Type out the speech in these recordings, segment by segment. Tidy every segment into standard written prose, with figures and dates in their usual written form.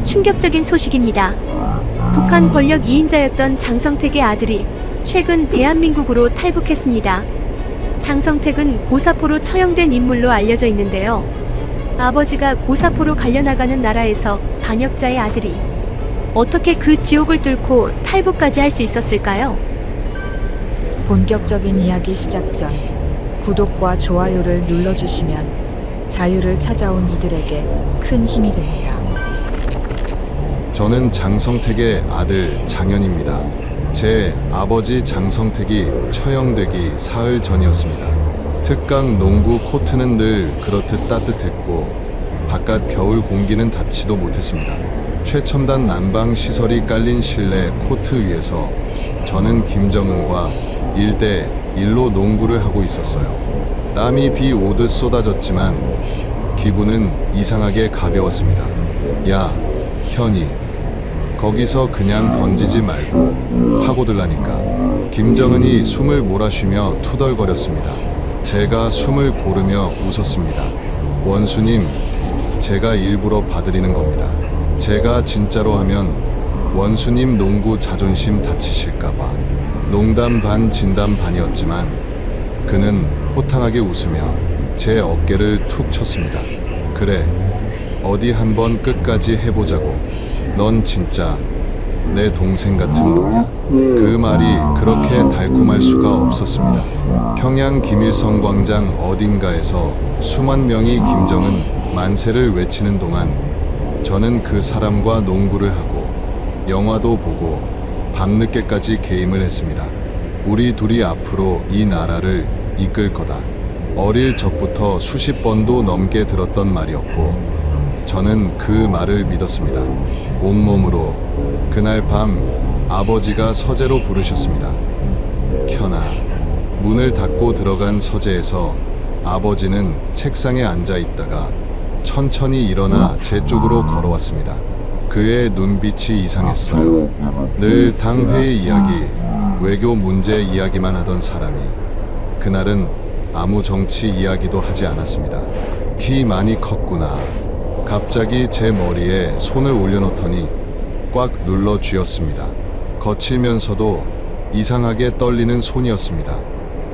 충격적인 소식입니다. 북한 권력 2인자였던 장성택의 아들이 최근 대한민국으로 탈북했습니다. 장성택은 고사포로 처형된 인물로 알려져 있는데요. 아버지가 고사포로 갈려나가는 나라에서 반역자의 아들이 어떻게 그 지옥을 뚫고 탈북까지 할 수 있었을까요? 본격적인 이야기 시작 전 구독과 좋아요를 눌러주시면 자유를 찾아온 이들에게 큰 힘이 됩니다. 저는 장성택의 아들 장현입니다. 제 아버지 장성택이 처형되기 사흘 전이었습니다. 특강 농구 코트는 늘 그렇듯 따뜻했고 바깥 겨울 공기는 닿지도 못했습니다. 최첨단 난방 시설이 깔린 실내 코트 위에서 저는 김정은과 1대1로 농구를 하고 있었어요. 땀이 비 오듯 쏟아졌지만 기분은 이상하게 가벼웠습니다. 야, 현이, 거기서 그냥 던지지 말고 파고들라니까. 김정은이 숨을 몰아쉬며 투덜거렸습니다. 제가 숨을 고르며 웃었습니다. 원수님, 제가 일부러 봐드리는 겁니다. 제가 진짜로 하면 원수님 농구 자존심 다치실까봐. 농담 반 진담 반이었지만 그는 호탕하게 웃으며 제 어깨를 툭 쳤습니다. 그래, 어디 한번 끝까지 해보자고. 넌 진짜 내 동생 같은 놈이야. 그 말이 그렇게 달콤할 수가 없었습니다. 평양 김일성 광장 어딘가에서 수만 명이 김정은 만세를 외치는 동안 저는 그 사람과 농구를 하고 영화도 보고 밤늦게까지 게임을 했습니다. 우리 둘이 앞으로 이 나라를 이끌 거다. 어릴 적부터 수십 번도 넘게 들었던 말이었고 저는 그 말을 믿었습니다. 온몸으로. 그날 밤 아버지가 서재로 부르셨습니다. 현아. 문을 닫고 들어간 서재에서 아버지는 책상에 앉아 있다가 천천히 일어나 제 쪽으로 걸어왔습니다. 그의 눈빛이 이상했어요. 늘 당회의 이야기, 외교 문제 이야기만 하던 사람이 그날은 아무 정치 이야기도 하지 않았습니다. 키 많이 컸구나. 갑자기 제 머리에 손을 올려놓더니 꽉 눌러 쥐었습니다. 거칠면서도 이상하게 떨리는 손이었습니다.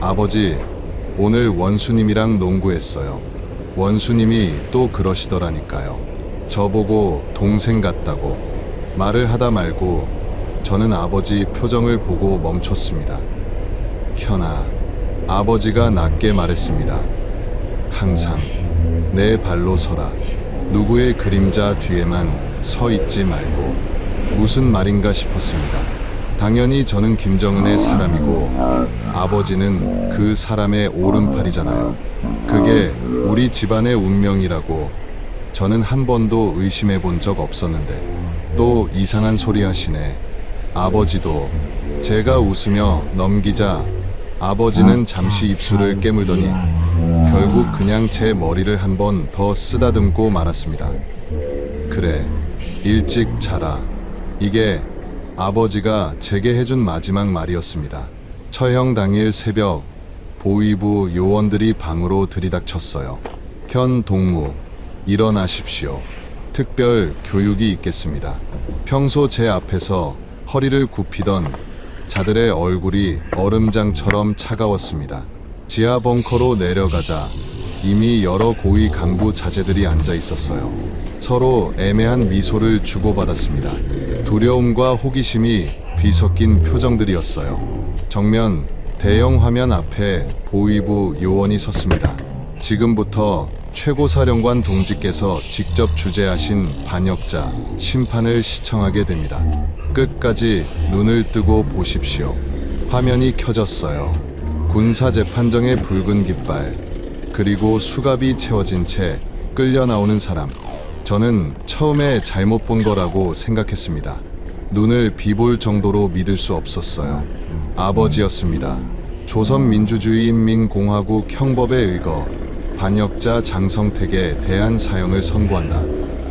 아버지, 오늘 원수님이랑 농구했어요. 원수님이 또 그러시더라니까요. 저보고 동생 같다고. 말을 하다 말고 저는 아버지 표정을 보고 멈췄습니다. 현아, 아버지가 낮게 말했습니다. 항상 내 발로 서라. 누구의 그림자 뒤에만 서 있지 말고. 무슨 말인가 싶었습니다. 당연히 저는 김정은의 사람이고 아버지는 그 사람의 오른팔이잖아요. 그게 우리 집안의 운명이라고 저는 한 번도 의심해 본 적 없었는데 또 이상한 소리 하시네. 아버지도. 제가 웃으며 넘기자 아버지는 잠시 입술을 깨물더니 결국 그냥 제 머리를 한 번 더 쓰다듬고 말았습니다. 그래, 일찍 자라. 이게 아버지가 제게 해준 마지막 말이었습니다. 처형 당일 새벽 보위부 요원들이 방으로 들이닥쳤어요. 현 동무, 일어나십시오. 특별 교육이 있겠습니다. 평소 제 앞에서 허리를 굽히던 자들의 얼굴이 얼음장처럼 차가웠습니다. 지하 벙커로 내려가자 이미 여러 고위 간부 자제들이 앉아 있었어요. 서로 애매한 미소를 주고받았습니다. 두려움과 호기심이 뒤섞인 표정들이었어요. 정면 대형 화면 앞에 보위부 요원이 섰습니다. 지금부터 최고사령관 동지께서 직접 주재하신 반역자 심판을 시청하게 됩니다. 끝까지 눈을 뜨고 보십시오. 화면이 켜졌어요. 군사재판정의 붉은 깃발, 그리고 수갑이 채워진 채 끌려 나오는 사람. 저는 처음에 잘못 본 거라고 생각했습니다. 눈을 비볼 정도로 믿을 수 없었어요. 아버지였습니다. 조선민주주의인민공화국 형법에 의거 반역자 장성택의 대한 사형을 선고한다.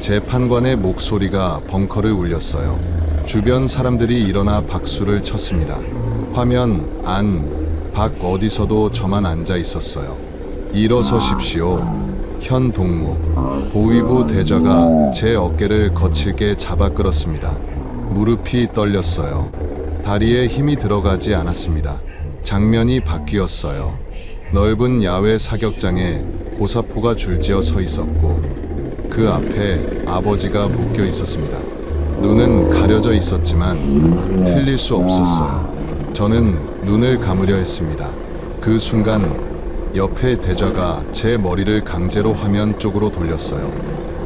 재판관의 목소리가 벙커를 울렸어요. 주변 사람들이 일어나 박수를 쳤습니다. 화면 안, 밖 어디서도 저만 앉아 있었어요. 일어서십시오. 현 동무, 보위부 대좌가 제 어깨를 거칠게 잡아 끌었습니다. 무릎이 떨렸어요. 다리에 힘이 들어가지 않았습니다. 장면이 바뀌었어요. 넓은 야외 사격장에 고사포가 줄지어 서 있었고 그 앞에 아버지가 묶여 있었습니다. 눈은 가려져 있었지만 틀릴 수 없었어요. 저는 눈을 감으려 했습니다. 그 순간 옆에 대좌가 제 머리를 강제로 화면 쪽으로 돌렸어요.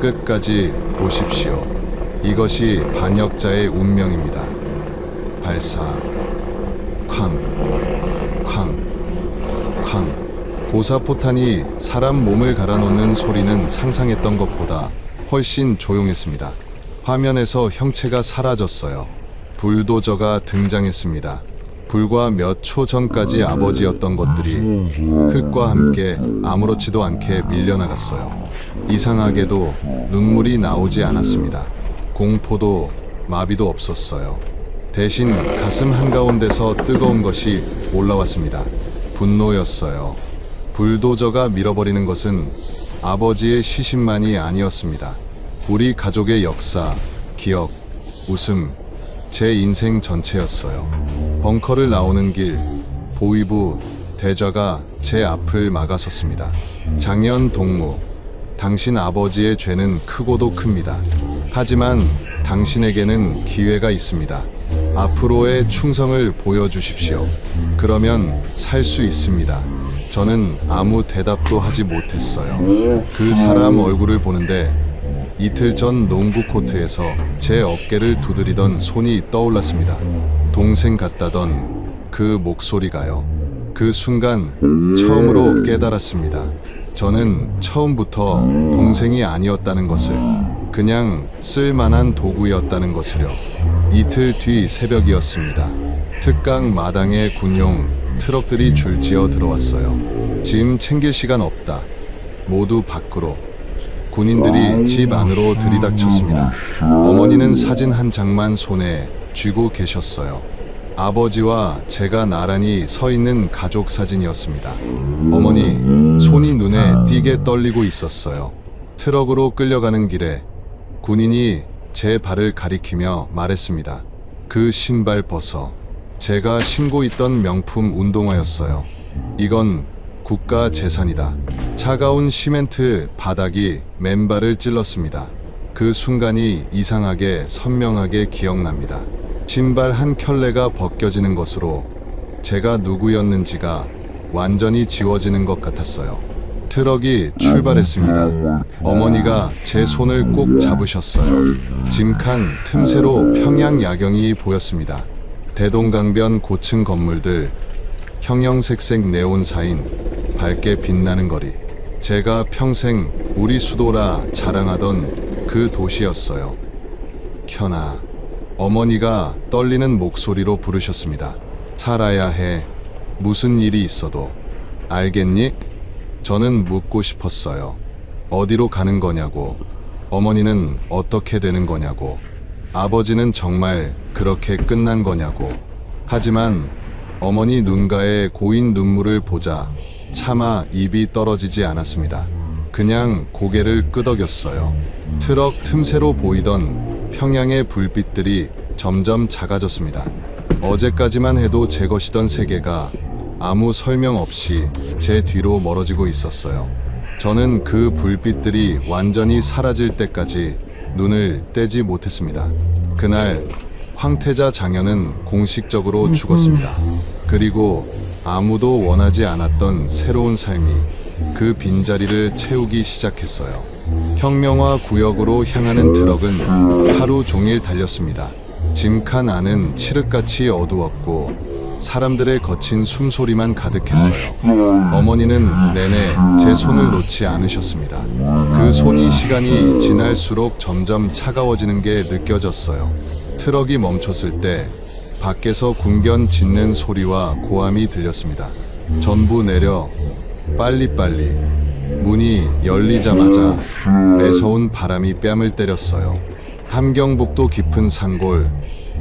끝까지 보십시오. 이것이 반역자의 운명입니다. 발사. 쾅. 쾅. 쾅. 고사포탄이 사람 몸을 갈아놓는 소리는 상상했던 것보다 훨씬 조용했습니다. 화면에서 형체가 사라졌어요. 불도저가 등장했습니다. 불과 몇 초 전까지 아버지였던 것들이 흙과 함께 아무렇지도 않게 밀려나갔어요. 이상하게도 눈물이 나오지 않았습니다. 공포도 마비도 없었어요. 대신 가슴 한가운데서 뜨거운 것이 올라왔습니다. 분노였어요. 불도저가 밀어버리는 것은 아버지의 시신만이 아니었습니다. 우리 가족의 역사, 기억, 웃음, 제 인생 전체였어요. 벙커를 나오는 길, 보위부 대좌가 제 앞을 막아섰습니다. 장현 동무, 당신 아버지의 죄는 크고도 큽니다. 하지만 당신에게는 기회가 있습니다. 앞으로의 충성을 보여주십시오. 그러면 살 수 있습니다. 저는 아무 대답도 하지 못했어요. 그 사람 얼굴을 보는데 이틀 전 농구 코트에서 제 어깨를 두드리던 손이 떠올랐습니다. 동생 같다던 그 목소리가요. 그 순간 처음으로 깨달았습니다. 저는 처음부터 동생이 아니었다는 것을, 그냥 쓸만한 도구였다는 것을요. 이틀 뒤 새벽이었습니다. 특강 마당에 군용 트럭들이 줄지어 들어왔어요. 짐 챙길 시간 없다. 모두 밖으로. 군인들이 집 안으로 들이닥쳤습니다. 어머니는 사진 한 장만 손에 쥐고 계셨어요. 아버지와 제가 나란히 서 있는 가족 사진이었습니다. 어머니, 손이 눈에 띄게 떨리고 있었어요. 트럭으로 끌려가는 길에 군인이 제 발을 가리키며 말했습니다. 그 신발 벗어. 제가 신고 있던 명품 운동화였어요. 이건 국가 재산이다. 차가운 시멘트 바닥이 맨발을 찔렀습니다. 그 순간이 이상하게 선명하게 기억납니다. 신발 한 켤레가 벗겨지는 것으로 제가 누구였는지가 완전히 지워지는 것 같았어요. 트럭이 출발했습니다. 어머니가 제 손을 꼭 잡으셨어요. 짐칸 틈새로 평양 야경이 보였습니다. 대동강변 고층 건물들, 형형색색 네온사인, 밝게 빛나는 거리. 제가 평생 우리 수도라 자랑하던 그 도시였어요. 현아. 어머니가 떨리는 목소리로 부르셨습니다. 살아야 해. 무슨 일이 있어도. 알겠니? 저는 묻고 싶었어요. 어디로 가는 거냐고. 어머니는 어떻게 되는 거냐고. 아버지는 정말 그렇게 끝난 거냐고. 하지만 어머니 눈가에 고인 눈물을 보자 차마 입이 떨어지지 않았습니다. 그냥 고개를 끄덕였어요. 트럭 틈새로 보이던 평양의 불빛들이 점점 작아졌습니다. 어제까지만 해도 제 것이던 세계가 아무 설명 없이 제 뒤로 멀어지고 있었어요. 저는 그 불빛들이 완전히 사라질 때까지 눈을 떼지 못했습니다. 그날 황태자 장현은 공식적으로 죽었습니다. 그리고 아무도 원하지 않았던 새로운 삶이 그 빈자리를 채우기 시작했어요. 혁명화 구역으로 향하는 트럭은 하루 종일 달렸습니다. 짐칸 안은 칠흑같이 어두웠고 사람들의 거친 숨소리만 가득했어요. 어머니는 내내 제 손을 놓지 않으셨습니다. 그 손이 시간이 지날수록 점점 차가워지는 게 느껴졌어요. 트럭이 멈췄을 때 밖에서 궁견 짖는 소리와 고함이 들렸습니다. 전부 내려. 빨리빨리. 문이 열리자마자 매서운 바람이 뺨을 때렸어요. 함경북도 깊은 산골,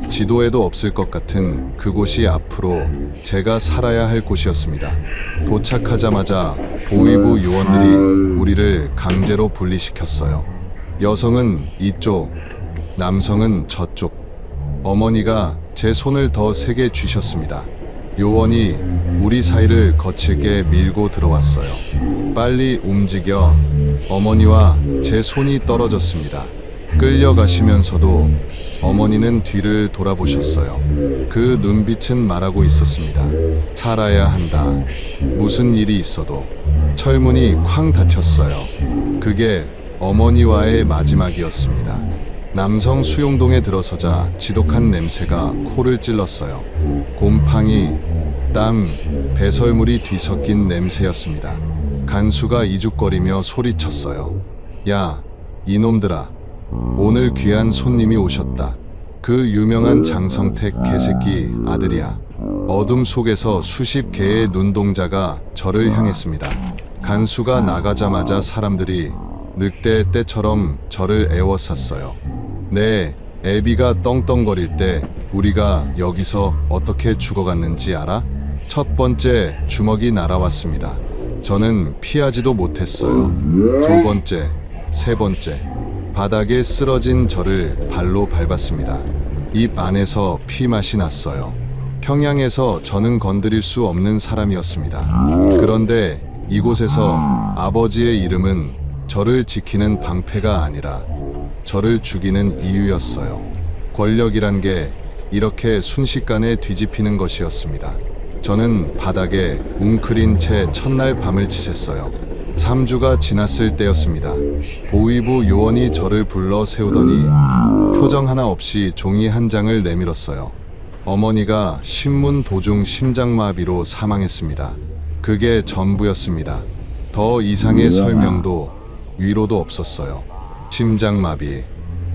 지도에도 없을 것 같은 그곳이 앞으로 제가 살아야 할 곳이었습니다. 도착하자마자 보위부 요원들이 우리를 강제로 분리시켰어요. 여성은 이쪽, 남성은 저쪽. 어머니가 제 손을 더 세게 쥐셨습니다. 요원이 우리 사이를 거칠게 밀고 들어왔어요. 빨리 움직여. 어머니와 제 손이 떨어졌습니다. 끌려가시면서도 어머니는 뒤를 돌아보셨어요. 그 눈빛은 말하고 있었습니다. 살아야 한다. 무슨 일이 있어도. 철문이 쾅 닫혔어요. 그게 어머니와의 마지막이었습니다. 남성 수용동에 들어서자 지독한 냄새가 코를 찔렀어요. 곰팡이, 땀, 배설물이 뒤섞인 냄새였습니다. 간수가 이죽거리며 소리쳤어요. 야, 이놈들아. 오늘 귀한 손님이 오셨다. 그 유명한 장성택 개새끼 아들이야. 어둠 속에서 수십 개의 눈동자가 저를 향했습니다. 간수가 나가자마자 사람들이 늑대의 떼처럼 저를 에워쌌어요. 네, 애비가 떵떵거릴 때 우리가 여기서 어떻게 죽어갔는지 알아? 첫 번째 주먹이 날아왔습니다. 저는 피하지도 못했어요. 두 번째, 세 번째, 바닥에 쓰러진 저를 발로 밟았습니다. 입 안에서 피맛이 났어요. 평양에서 저는 건드릴 수 없는 사람이었습니다. 그런데 이곳에서 아버지의 이름은 저를 지키는 방패가 아니라 저를 죽이는 이유였어요. 권력이란 게 이렇게 순식간에 뒤집히는 것이었습니다. 저는 바닥에 웅크린 채 첫날 밤을 지샜어요. 3주가 지났을 때였습니다. 보위부 요원이 저를 불러 세우더니 표정 하나 없이 종이 한 장을 내밀었어요. 어머니가 신문 도중 심장마비로 사망했습니다. 그게 전부였습니다. 더 이상의 설명도 위로도 없었어요. 심장마비.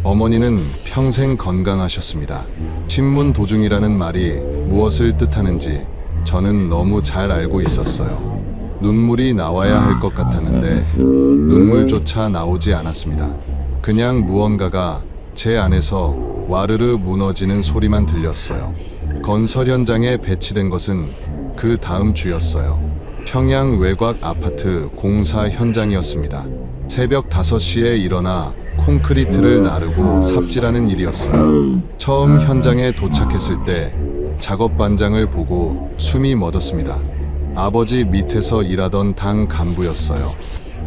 어머니는 평생 건강하셨습니다. 신문 도중이라는 말이 무엇을 뜻하는지 저는 너무 잘 알고 있었어요. 눈물이 나와야 할 것 같았는데 눈물조차 나오지 않았습니다. 그냥 무언가가 제 안에서 와르르 무너지는 소리만 들렸어요. 건설 현장에 배치된 것은 그 다음 주였어요. 평양 외곽 아파트 공사 현장이었습니다. 새벽 5시에 일어나 콘크리트를 나르고 삽질하는 일이었어요. 처음 현장에 도착했을 때 작업 반장을 보고 숨이 멎었습니다. 아버지 밑에서 일하던 당 간부였어요.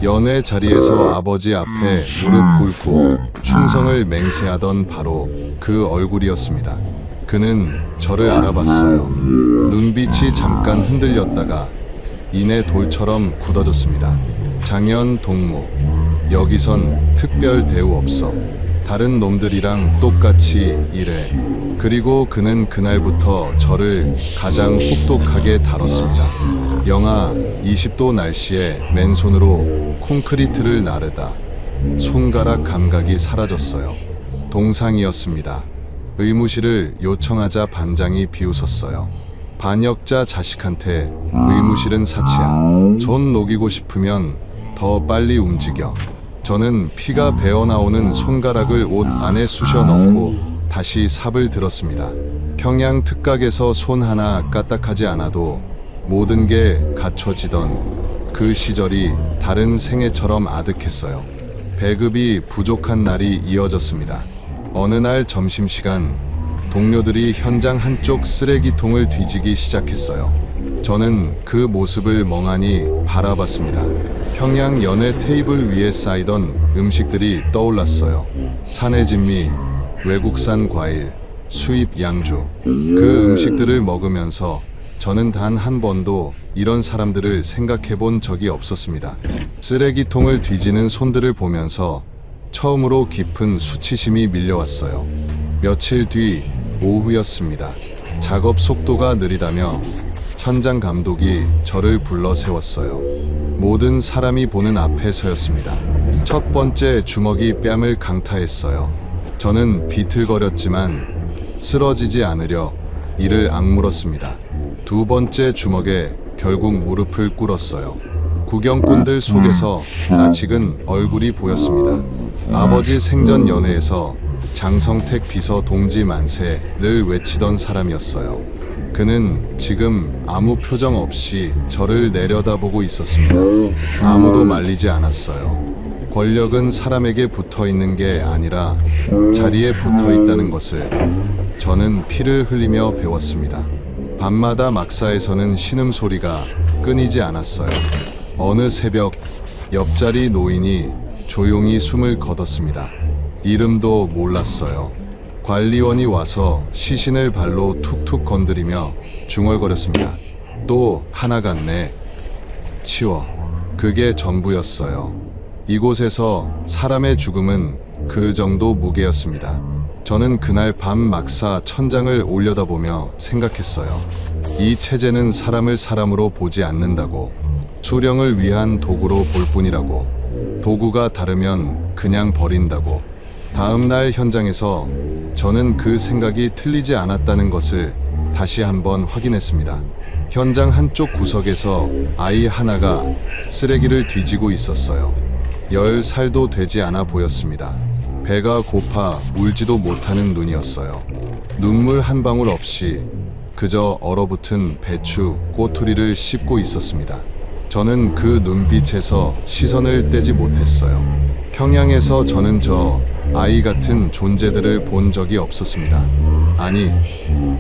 연회 자리에서 아버지 앞에 무릎 꿇고 충성을 맹세하던 바로 그 얼굴이었습니다. 그는 저를 알아봤어요. 눈빛이 잠깐 흔들렸다가 이내 돌처럼 굳어졌습니다. 장현 동무. 여기선 특별 대우 없어. 다른 놈들이랑 똑같이 일해. 그리고 그는 그날부터 저를 가장 혹독하게 다뤘습니다. 영하 20도 날씨에 맨손으로 콘크리트를 나르다 손가락 감각이 사라졌어요. 동상이었습니다. 의무실을 요청하자 반장이 비웃었어요. 반역자 자식한테 의무실은 사치야. 손 녹이고 싶으면 더 빨리 움직여. 저는 피가 배어나오는 손가락을 옷 안에 쑤셔 넣고 다시 삽을 들었습니다. 평양 특각에서 손 하나 까딱하지 않아도 모든 게 갖춰지던 그 시절이 다른 생애처럼 아득했어요. 배급이 부족한 날이 이어졌습니다. 어느 날 점심시간 동료들이 현장 한쪽 쓰레기통을 뒤지기 시작했어요. 저는 그 모습을 멍하니 바라봤습니다. 평양 연회 테이블 위에 쌓이던 음식들이 떠올랐어요. 산의 진미, 외국산 과일, 수입 양주. 그 음식들을 먹으면서 저는 단 한 번도 이런 사람들을 생각해 본 적이 없었습니다. 쓰레기통을 뒤지는 손들을 보면서 처음으로 깊은 수치심이 밀려왔어요. 며칠 뒤 오후였습니다. 작업 속도가 느리다며 현장 감독이 저를 불러 세웠어요. 모든 사람이 보는 앞에 서였습니다. 첫 번째 주먹이 뺨을 강타했어요. 저는 비틀거렸지만 쓰러지지 않으려 이를 악물었습니다. 두 번째 주먹에 결국 무릎을 꿇었어요. 구경꾼들 속에서 낯익은 얼굴이 보였습니다. 아버지 생전 연회에서 장성택 비서 동지 만세를 외치던 사람이었어요. 그는 지금 아무 표정 없이 저를 내려다보고 있었습니다. 아무도 말리지 않았어요. 권력은 사람에게 붙어 있는 게 아니라 자리에 붙어 있다는 것을 저는 피를 흘리며 배웠습니다. 밤마다 막사에서는 신음소리가 끊이지 않았어요. 어느 새벽 옆자리 노인이 조용히 숨을 거뒀습니다. 이름도 몰랐어요. 관리원이 와서 시신을 발로 툭툭 건드리며 중얼거렸습니다. 또 하나 갔네. 치워. 그게 전부였어요. 이곳에서 사람의 죽음은 그 정도 무게였습니다. 저는 그날 밤 막사 천장을 올려다보며 생각했어요. 이 체제는 사람을 사람으로 보지 않는다고. 수령을 위한 도구로 볼 뿐이라고. 도구가 다르면 그냥 버린다고. 다음 날 현장에서 저는 그 생각이 틀리지 않았다는 것을 다시 한번 확인했습니다. 현장 한쪽 구석에서 아이 하나가 쓰레기를 뒤지고 있었어요. 10살도 되지 않아 보였습니다. 배가 고파 울지도 못하는 눈이었어요. 눈물 한 방울 없이 그저 얼어붙은 배추 꼬투리를 씹고 있었습니다. 저는 그 눈빛에서 시선을 떼지 못했어요. 평양에서 저는 저 아이 같은 존재들을 본 적이 없었습니다. 아니,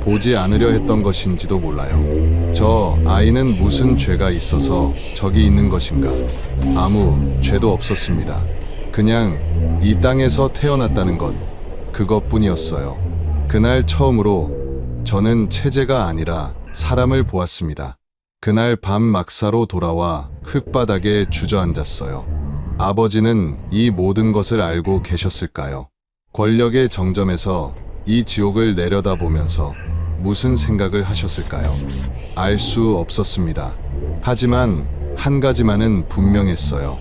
보지 않으려 했던 것인지도 몰라요. 저 아이는 무슨 죄가 있어서 저기 있는 것인가? 아무 죄도 없었습니다. 그냥 이 땅에서 태어났다는 것, 그것뿐이었어요. 그날 처음으로 저는 체제가 아니라 사람을 보았습니다. 그날 밤 막사로 돌아와 흙바닥에 주저앉았어요. 아버지는 이 모든 것을 알고 계셨을까요? 권력의 정점에서 이 지옥을 내려다보면서 무슨 생각을 하셨을까요? 알 수 없었습니다. 하지만 한 가지만은 분명했어요.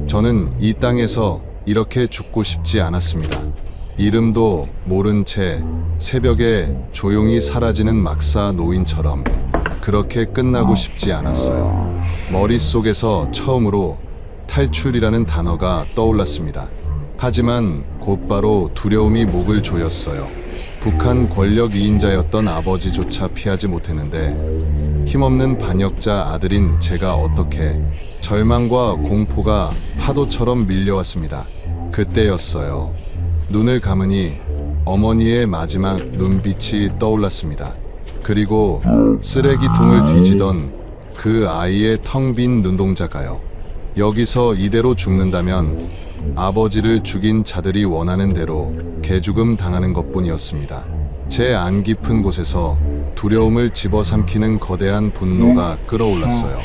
저는 이 땅에서 이렇게 죽고 싶지 않았습니다. 이름도 모른 채 새벽에 조용히 사라지는 막사 노인처럼 그렇게 끝나고 싶지 않았어요. 머릿속에서 처음으로 탈출이라는 단어가 떠올랐습니다. 하지만 곧바로 두려움이 목을 조였어요. 북한 권력 2인자였던 아버지조차 피하지 못했는데 힘없는 반역자 아들인 제가 어떻게. 절망과 공포가 파도처럼 밀려왔습니다. 그때였어요. 눈을 감으니 어머니의 마지막 눈빛이 떠올랐습니다. 그리고 쓰레기통을 뒤지던 그 아이의 텅 빈 눈동자가요. 여기서 이대로 죽는다면 아버지를 죽인 자들이 원하는 대로 개죽음 당하는 것뿐이었습니다. 제 안 깊은 곳에서 두려움을 집어삼키는 거대한 분노가 끌어올랐어요.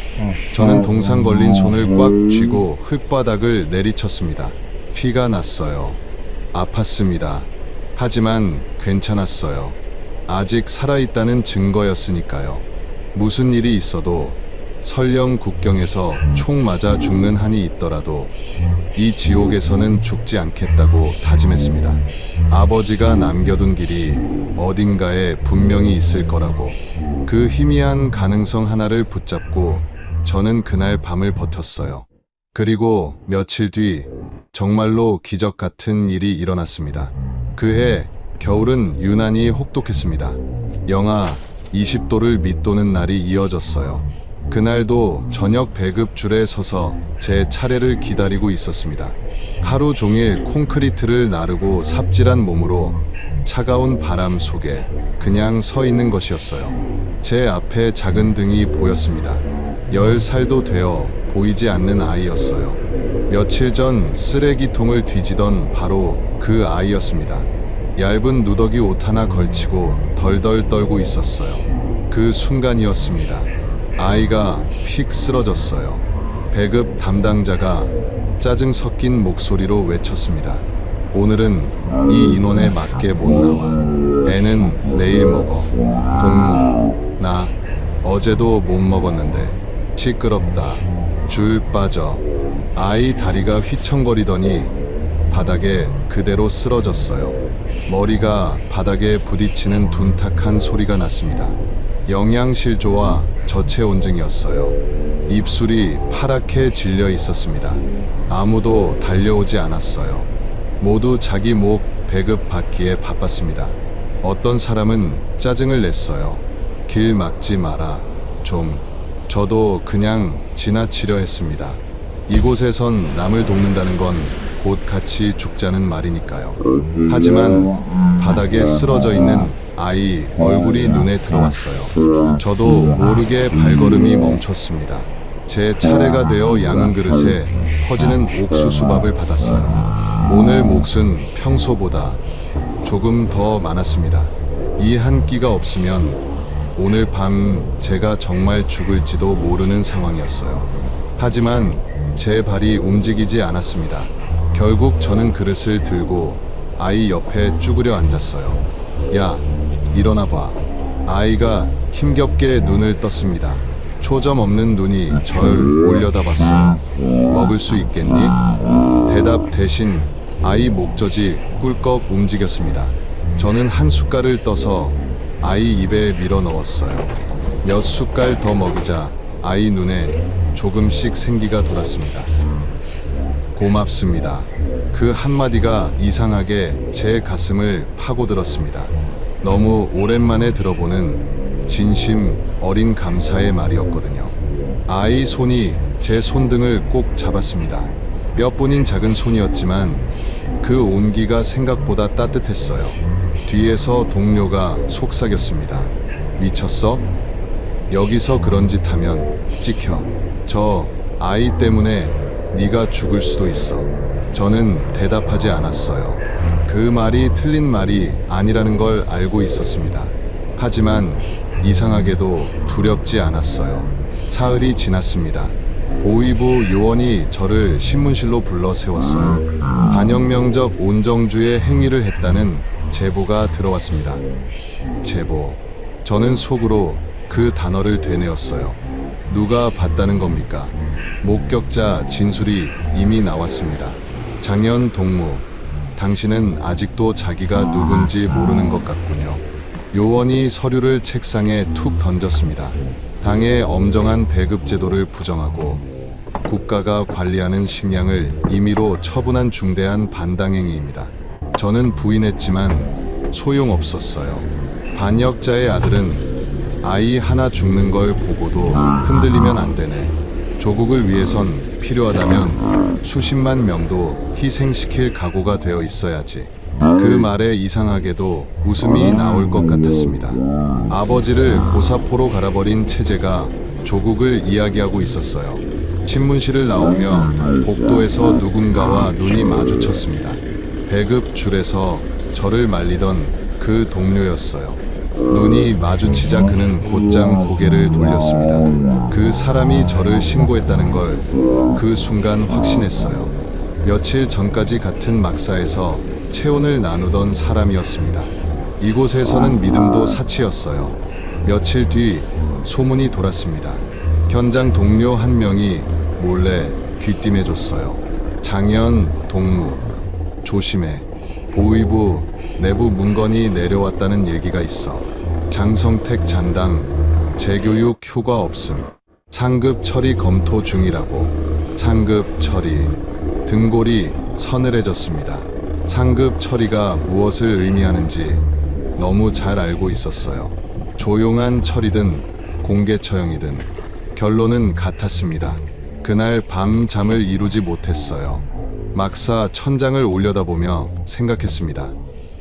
저는 동상 걸린 손을 꽉 쥐고 흙바닥을 내리쳤습니다. 피가 났어요. 아팠습니다. 하지만 괜찮았어요. 아직 살아있다는 증거였으니까요. 무슨 일이 있어도 설령 국경에서 총 맞아 죽는 한이 있더라도 이 지옥에서는 죽지 않겠다고 다짐했습니다. 아버지가 남겨둔 길이 어딘가에 분명히 있을 거라고. 그 희미한 가능성 하나를 붙잡고 저는 그날 밤을 버텼어요. 그리고 며칠 뒤 정말로 기적 같은 일이 일어났습니다. 그해 겨울은 유난히 혹독했습니다. 영하 20도를 밑도는 날이 이어졌어요. 그날도 저녁 배급 줄에 서서 제 차례를 기다리고 있었습니다. 하루 종일 콘크리트를 나르고 삽질한 몸으로 차가운 바람 속에 그냥 서 있는 것이었어요. 제 앞에 작은 등이 보였습니다. 10살도 되어 보이지 않는 아이였어요. 며칠 전 쓰레기통을 뒤지던 바로 그 아이였습니다. 얇은 누더기 옷 하나 걸치고 덜덜 떨고 있었어요. 그 순간이었습니다. 아이가 픽 쓰러졌어요. 배급 담당자가 짜증 섞인 목소리로 외쳤습니다. 오늘은 이 인원에 맞게 못 나와. 애는 내일 먹어. 동무, 나 어제도 못 먹었는데. 시끄럽다. 줄 빠져. 아이 다리가 휘청거리더니 바닥에 그대로 쓰러졌어요. 머리가 바닥에 부딪히는 둔탁한 소리가 났습니다. 영양실조와 저체온증이었어요. 입술이 파랗게 질려 있었습니다. 아무도 달려오지 않았어요. 모두 자기 목 배급 받기에 바빴습니다. 어떤 사람은 짜증을 냈어요. 길 막지 마라. 좀. 저도 그냥 지나치려 했습니다. 이곳에선 남을 돕는다는 건 곧 같이 죽자는 말이니까요. 하지만 바닥에 쓰러져 있는 아이 얼굴이 눈에 들어왔어요. 저도 모르게 발걸음이 멈췄습니다. 제 차례가 되어 양은 그릇에 퍼지는 옥수수밥을 받았어요. 오늘 몫은 평소보다 조금 더 많았습니다. 이 한 끼가 없으면 오늘 밤 제가 정말 죽을지도 모르는 상황이었어요. 하지만 제 발이 움직이지 않았습니다. 결국 저는 그릇을 들고 아이 옆에 쭈그려 앉았어요. 야, 일어나 봐. 아이가 힘겹게 눈을 떴습니다. 초점 없는 눈이 절 올려다봤어요. 먹을 수 있겠니? 대답 대신 아이 목젖이 꿀꺽 움직였습니다. 저는 한 숟갈을 떠서 아이 입에 밀어 넣었어요. 몇 숟갈 더 먹이자 아이 눈에 조금씩 생기가 돌았습니다. 고맙습니다. 그 한마디가 이상하게 제 가슴을 파고들었습니다. 너무 오랜만에 들어보는 진심 어린 감사의 말이었거든요. 아이 손이 제 손등을 꼭 잡았습니다. 뼈뿐인 작은 손이었지만 그 온기가 생각보다 따뜻했어요. 뒤에서 동료가 속삭였습니다. 미쳤어? 여기서 그런 짓 하면 찍혀. 저 아이 때문에 네가 죽을 수도 있어. 저는 대답하지 않았어요. 그 말이 틀린 말이 아니라는 걸 알고 있었습니다. 하지만 이상하게도 두렵지 않았어요. 사흘이 지났습니다. 보위부 요원이 저를 신문실로 불러 세웠어요. 반영명적 온정주의 행위를 했다는 제보가 들어왔습니다. 제보. 저는 속으로 그 단어를 되뇌었어요. 누가 봤다는 겁니까? 목격자 진술이 이미 나왔습니다. 장현 동무, 당신은 아직도 자기가 누군지 모르는 것 같군요. 요원이 서류를 책상에 툭 던졌습니다. 당의 엄정한 배급 제도를 부정하고 국가가 관리하는 식량을 임의로 처분한 중대한 반당행위입니다. 저는 부인했지만 소용없었어요. 반역자의 아들은 아이 하나 죽는 걸 보고도 흔들리면 안 되네. 조국을 위해선 필요하다면 수십만 명도 희생시킬 각오가 되어 있어야지. 그 말에 이상하게도 웃음이 나올 것 같았습니다. 아버지를 고사포로 갈아버린 체제가 조국을 이야기하고 있었어요. 신문실을 나오며 복도에서 누군가와 눈이 마주쳤습니다. 배급 줄에서 저를 말리던 그 동료였어요. 눈이 마주치자 그는 곧장 고개를 돌렸습니다. 그 사람이 저를 신고했다는 걸 그 순간 확신했어요. 며칠 전까지 같은 막사에서 체온을 나누던 사람이었습니다. 이곳에서는 믿음도 사치였어요. 며칠 뒤 소문이 돌았습니다. 현장 동료 한 명이 몰래 귀띔해줬어요. 장현 동무, 조심해. 보위부 내부 문건이 내려왔다는 얘기가 있어. 장성택 잔당 재교육 효과 없음. 상급 처리 검토 중이라고. 상급 처리. 등골이 서늘해졌습니다. 상급 처리가 무엇을 의미하는지 너무 잘 알고 있었어요. 조용한 처리든 공개 처형이든 결론은 같았습니다. 그날 밤 잠을 이루지 못했어요. 막사 천장을 올려다보며 생각했습니다.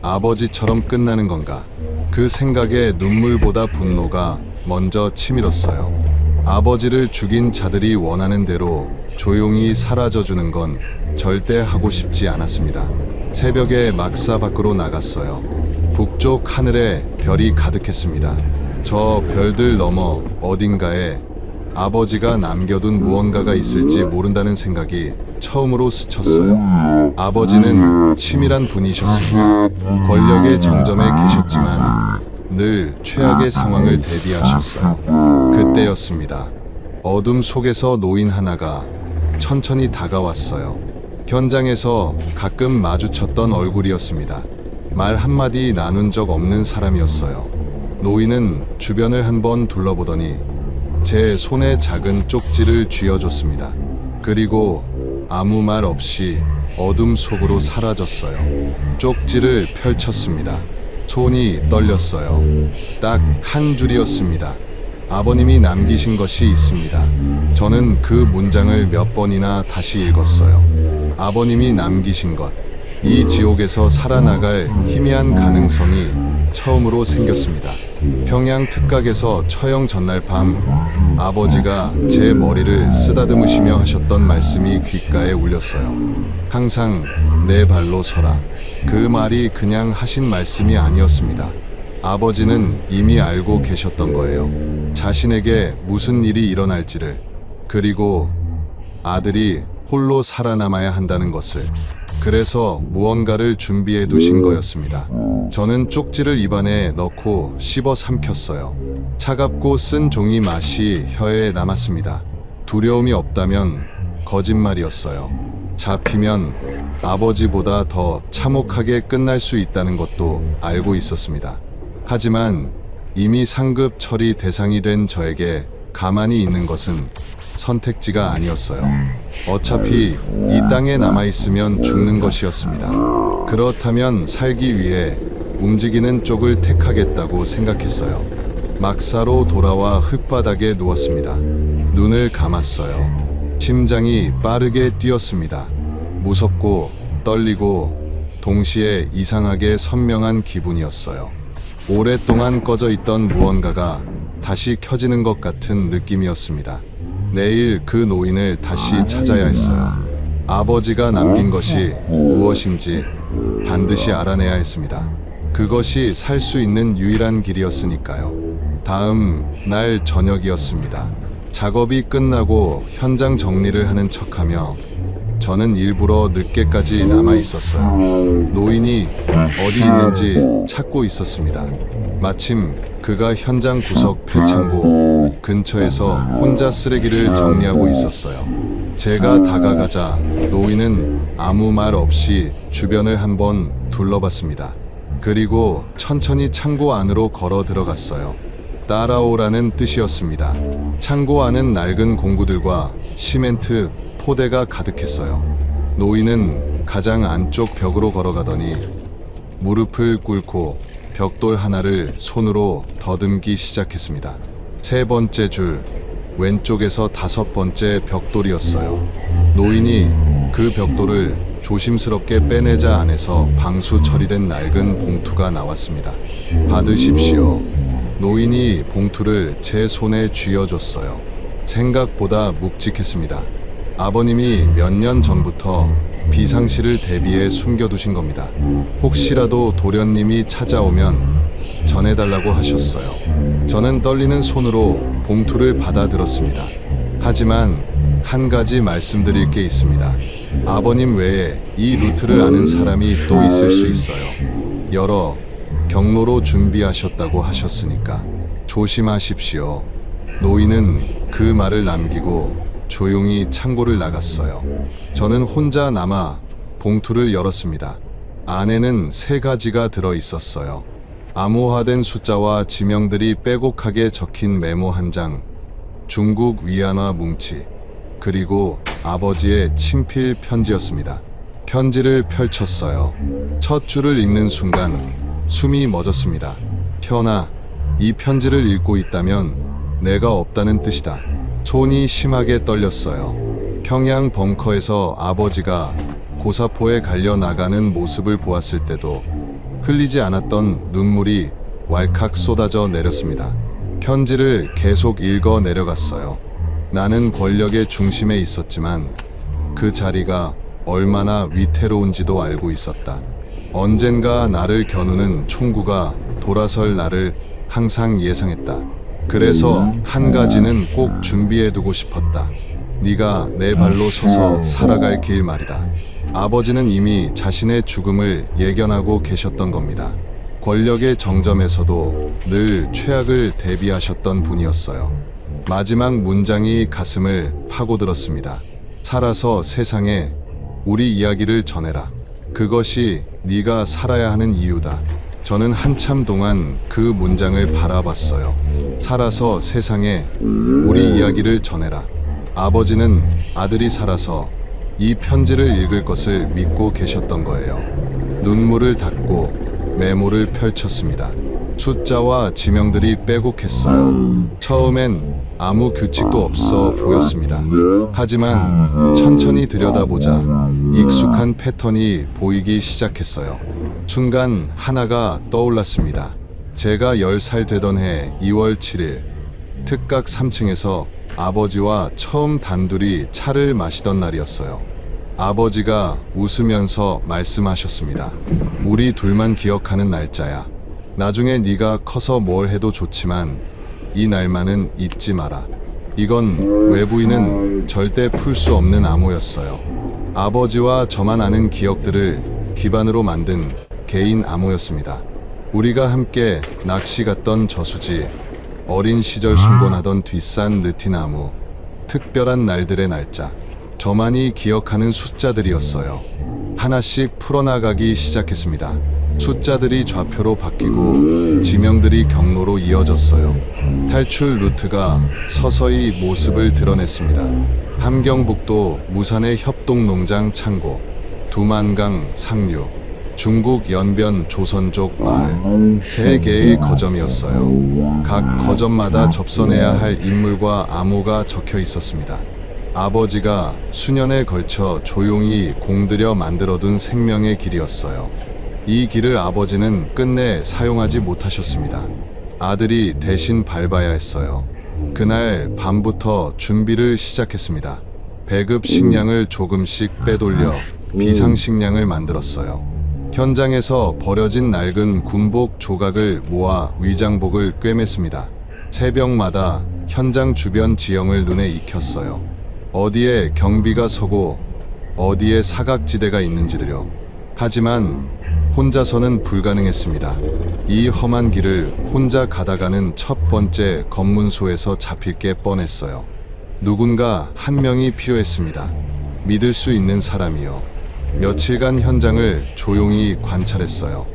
아버지처럼 끝나는 건가? 그 생각에 눈물보다 분노가 먼저 치밀었어요. 아버지를 죽인 자들이 원하는 대로 조용히 사라져주는 건 절대 하고 싶지 않았습니다. 새벽에 막사 밖으로 나갔어요. 북쪽 하늘에 별이 가득했습니다. 저 별들 너머 어딘가에 아버지가 남겨둔 무언가가 있을지 모른다는 생각이 처음으로 스쳤어요. 아버지는 치밀한 분이셨습니다. 권력의 정점에 계셨지만 늘 최악의 상황을 대비하셨어요. 그때였습니다. 어둠 속에서 노인 하나가 천천히 다가왔어요. 현장에서 가끔 마주쳤던 얼굴이었습니다. 말 한마디 나눈 적 없는 사람이었어요. 노인은 주변을 한번 둘러보더니 제 손에 작은 쪽지를 쥐어줬습니다. 그리고 아무 말 없이 어둠 속으로 사라졌어요. 쪽지를 펼쳤습니다. 손이 떨렸어요. 딱 한 줄이었습니다. 아버님이 남기신 것이 있습니다. 저는 그 문장을 몇 번이나 다시 읽었어요. 아버님이 남기신 것. 이 지옥에서 살아나갈 희미한 가능성이 처음으로 생겼습니다. 평양 특각에서 처형 전날 밤 아버지가 제 머리를 쓰다듬으시며 하셨던 말씀이 귓가에 울렸어요. 항상 내 발로 서라. 그 말이 그냥 하신 말씀이 아니었습니다. 아버지는 이미 알고 계셨던 거예요. 자신에게 무슨 일이 일어날지를, 그리고 아들이 홀로 살아남아야 한다는 것을. 그래서 무언가를 준비해 두신 거였습니다. 저는 쪽지를 입안에 넣고 씹어 삼켰어요. 차갑고 쓴 종이 맛이 혀에 남았습니다. 두려움이 없다면 거짓말이었어요. 잡히면 아버지보다 더 참혹하게 끝날 수 있다는 것도 알고 있었습니다. 하지만 이미 상급 처리 대상이 된 저에게 가만히 있는 것은 선택지가 아니었어요. 어차피 이 땅에 남아있으면 죽는 것이었습니다. 그렇다면 살기 위해 움직이는 쪽을 택하겠다고 생각했어요. 막사로 돌아와 흙바닥에 누웠습니다. 눈을 감았어요. 심장이 빠르게 뛰었습니다. 무섭고 떨리고 동시에 이상하게 선명한 기분이었어요. 오랫동안 꺼져 있던 무언가가 다시 켜지는 것 같은 느낌이었습니다. 내일 그 노인을 다시 찾아야 했어요. 아버지가 남긴 것이 무엇인지 반드시 알아내야 했습니다. 그것이 살 수 있는 유일한 길이었으니까요. 다음 날 저녁이었습니다. 작업이 끝나고 현장 정리를 하는 척하며 저는 일부러 늦게까지 남아 있었어요. 노인이 어디 있는지 찾고 있었습니다. 마침 그가 현장 구석 폐창고 근처에서 혼자 쓰레기를 정리하고 있었어요. 제가 다가가자 노인은 아무 말 없이 주변을 한번 둘러봤습니다. 그리고 천천히 창고 안으로 걸어 들어갔어요. 따라오라는 뜻이었습니다. 창고 안은 낡은 공구들과 시멘트 포대가 가득했어요. 노인은 가장 안쪽 벽으로 걸어가더니 무릎을 꿇고 벽돌 하나를 손으로 더듬기 시작했습니다. 세 번째 줄, 왼쪽에서 다섯 번째 벽돌이었어요. 노인이 그 벽돌을 조심스럽게 빼내자 안에서 방수 처리된 낡은 봉투가 나왔습니다. 받으십시오. 노인이 봉투를 제 손에 쥐어줬어요. 생각보다 묵직했습니다. 아버님이 몇 년 전부터 비상시를 대비해 숨겨두신 겁니다. 혹시라도 도련님이 찾아오면 전해달라고 하셨어요. 저는 떨리는 손으로 봉투를 받아들었습니다. 하지만 한 가지 말씀드릴 게 있습니다. 아버님 외에 이 루트를 아는 사람이 또 있을 수 있어요. 여러 경로로 준비하셨다고 하셨으니까 조심하십시오. 노인은 그 말을 남기고 조용히 창고를 나갔어요. 저는 혼자 남아 봉투를 열었습니다. 안에는 세 가지가 들어 있었어요. 암호화된 숫자와 지명들이 빼곡하게 적힌 메모 한 장, 중국 위안화 뭉치, 그리고 아버지의 친필 편지였습니다. 편지를 펼쳤어요. 첫 줄을 읽는 순간 숨이 멎었습니다. 현아, 이 편지를 읽고 있다면 내가 없다는 뜻이다. 손이 심하게 떨렸어요. 평양 벙커에서 아버지가 고사포에 갈려 나가는 모습을 보았을 때도 흘리지 않았던 눈물이 왈칵 쏟아져 내렸습니다. 편지를 계속 읽어 내려갔어요. 나는 권력의 중심에 있었지만 그 자리가 얼마나 위태로운지도 알고 있었다. 언젠가 나를 겨누는 총구가 돌아설 날을 항상 예상했다. 그래서 한 가지는 꼭 준비해두고 싶었다. 네가 내 발로 서서 살아갈 길 말이다. 아버지는 이미 자신의 죽음을 예견하고 계셨던 겁니다. 권력의 정점에서도 늘 최악을 대비하셨던 분이었어요. 마지막 문장이 가슴을 파고들었습니다. 살아서 세상에 우리 이야기를 전해라. 그것이 네가 살아야 하는 이유다. 저는 한참 동안 그 문장을 바라봤어요. 살아서 세상에 우리 이야기를 전해라. 아버지는 아들이 살아서 이 편지를 읽을 것을 믿고 계셨던 거예요. 눈물을 닦고 메모를 펼쳤습니다. 숫자와 지명들이 빼곡했어요. 처음엔 아무 규칙도 없어 보였습니다. 하지만 천천히 들여다보자 익숙한 패턴이 보이기 시작했어요. 순간 하나가 떠올랐습니다. 제가 10살 되던 해 2월 7일 특각 3층에서 아버지와 처음 단둘이 차를 마시던 날이었어요. 아버지가 웃으면서 말씀하셨습니다. 우리 둘만 기억하는 날짜야. 나중에 네가 커서 뭘 해도 좋지만 이 날만은 잊지 마라. 이건 외부인은 절대 풀 수 없는 암호였어요. 아버지와 저만 아는 기억들을 기반으로 만든 개인 암호였습니다. 우리가 함께 낚시 갔던 저수지, 어린 시절 순곤하던 뒷산 느티나무, 특별한 날들의 날짜, 저만이 기억하는 숫자들이었어요. 하나씩 풀어나가기 시작했습니다. 숫자들이 좌표로 바뀌고 지명들이 경로로 이어졌어요. 탈출 루트가 서서히 모습을 드러냈습니다. 함경북도 무산의 협동농장 창고, 두만강 상류, 중국 연변 조선족 마을, 3개의 거점이었어요. 각 거점마다 접선해야 할 인물과 암호가 적혀 있었습니다. 아버지가 수년에 걸쳐 조용히 공들여 만들어둔 생명의 길이었어요. 이 길을 아버지는 끝내 사용하지 못하셨습니다. 아들이 대신 밟아야 했어요. 그날 밤부터 준비를 시작했습니다. 배급 식량을 조금씩 빼돌려 비상식량을 만들었어요. 현장에서 버려진 낡은 군복 조각을 모아 위장복을 꿰맸습니다. 새벽마다 현장 주변 지형을 눈에 익혔어요. 어디에 경비가 서고 어디에 사각지대가 있는지를요. 하지만 혼자서는 불가능했습니다. 이 험한 길을 혼자 가다가는 첫 번째 검문소에서 잡힐 게 뻔했어요. 누군가 한 명이 필요했습니다. 믿을 수 있는 사람이요. 며칠간 현장을 조용히 관찰했어요.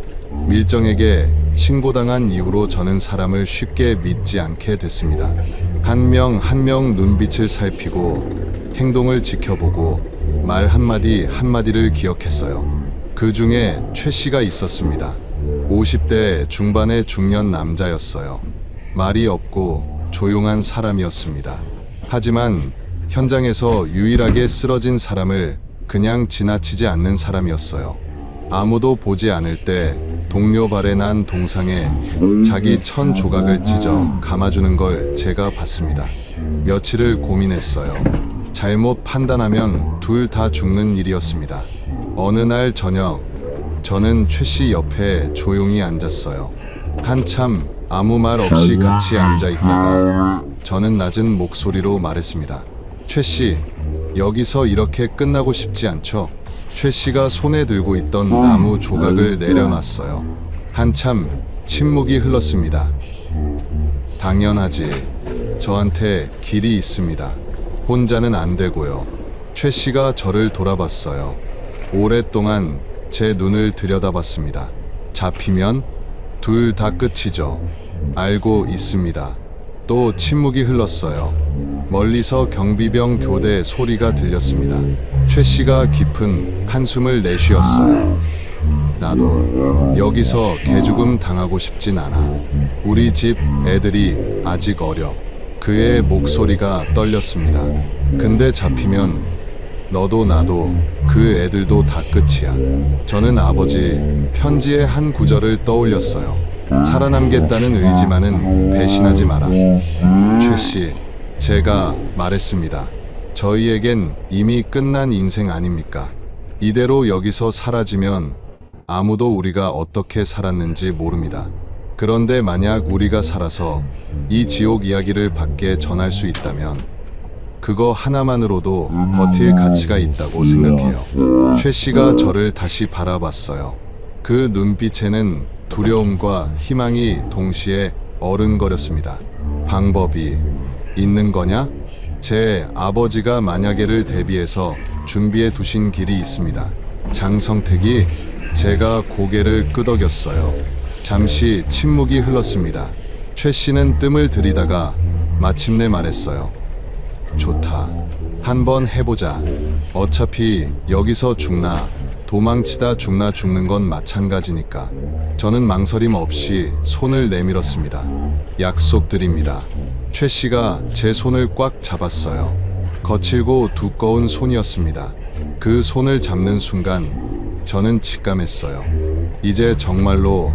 밀정에게 신고당한 이후로 저는 사람을 쉽게 믿지 않게 됐습니다. 한 명 한 명 눈빛을 살피고 행동을 지켜보고 말 한마디 한마디를 기억했어요. 그 중에 최 씨가 있었습니다. 50대 중반의 중년 남자였어요. 말이 없고 조용한 사람이었습니다. 하지만 현장에서 유일하게 쓰러진 사람을 그냥 지나치지 않는 사람이었어요. 아무도 보지 않을 때 동료 발에 난 동상에 자기 천 조각을 찢어 감아주는 걸 제가 봤습니다. 며칠을 고민했어요. 잘못 판단하면 둘 다 죽는 일이었습니다. 어느 날 저녁, 저는 최 씨 옆에 조용히 앉았어요. 한참 아무 말 없이 같이 앉아 있다가 저는 낮은 목소리로 말했습니다. 최 씨, 여기서 이렇게 끝나고 싶지 않죠? 최 씨가 손에 들고 있던 나무 조각을 내려놨어요. 한참 침묵이 흘렀습니다. 당연하지. 저한테 길이 있습니다. 혼자는 안 되고요. 최 씨가 저를 돌아봤어요. 오랫동안 제 눈을 들여다봤습니다. 잡히면 둘 다 끝이죠. 알고 있습니다. 또 침묵이 흘렀어요. 멀리서 경비병 교대 소리가 들렸습니다. 최 씨가 깊은 한숨을 내쉬었어요. 나도 여기서 개죽음 당하고 싶진 않아. 우리 집 애들이 아직 어려. 그의 목소리가 떨렸습니다. 근데 잡히면 너도 나도 그 애들도 다 끝이야. 저는 아버지 편지의 한 구절을 떠올렸어요. 살아남겠다는 의지만은 배신하지 마라. 최 씨, 제가 말했습니다. 저희에겐 이미 끝난 인생 아닙니까? 이대로 여기서 사라지면 아무도 우리가 어떻게 살았는지 모릅니다. 그런데 만약 우리가 살아서 이 지옥 이야기를 밖에 전할 수 있다면 그거 하나만으로도 버틸 가치가 있다고 생각해요. 최 씨가 저를 다시 바라봤어요. 그 눈빛에는 두려움과 희망이 동시에 어른거렸습니다. 방법이 있는 거냐? 제 아버지가 만약에를 대비해서 준비해 두신 길이 있습니다. 장성택이 제가 고개를 끄덕였어요. 잠시 침묵이 흘렀습니다. 최 씨는 뜸을 들이다가 마침내 말했어요. 좋다. 한번 해보자. 어차피 여기서 죽나 도망치다 죽나 죽는 건 마찬가지니까. 저는 망설임 없이 손을 내밀었습니다. 약속드립니다. 최 씨가 제 손을 꽉 잡았어요. 거칠고 두꺼운 손이었습니다. 그 손을 잡는 순간 저는 직감했어요. 이제 정말로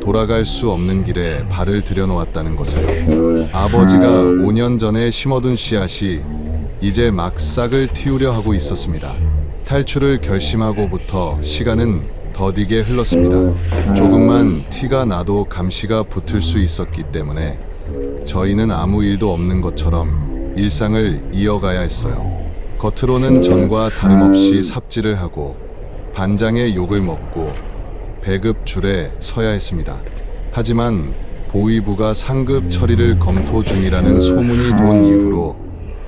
돌아갈 수 없는 길에 발을 들여놓았다는 것을요. 아버지가 5년 전에 심어둔 씨앗이 이제 막 싹을 틔우려 하고 있었습니다. 탈출을 결심하고부터 시간은 더디게 흘렀습니다. 조금만 티가 나도 감시가 붙을 수 있었기 때문에 저희는 아무 일도 없는 것처럼 일상을 이어가야 했어요. 겉으로는 전과 다름없이 삽질을 하고 반장의 욕을 먹고 배급 줄에 서야 했습니다. 하지만 보위부가 상급 처리를 검토 중이라는 소문이 돈 이후로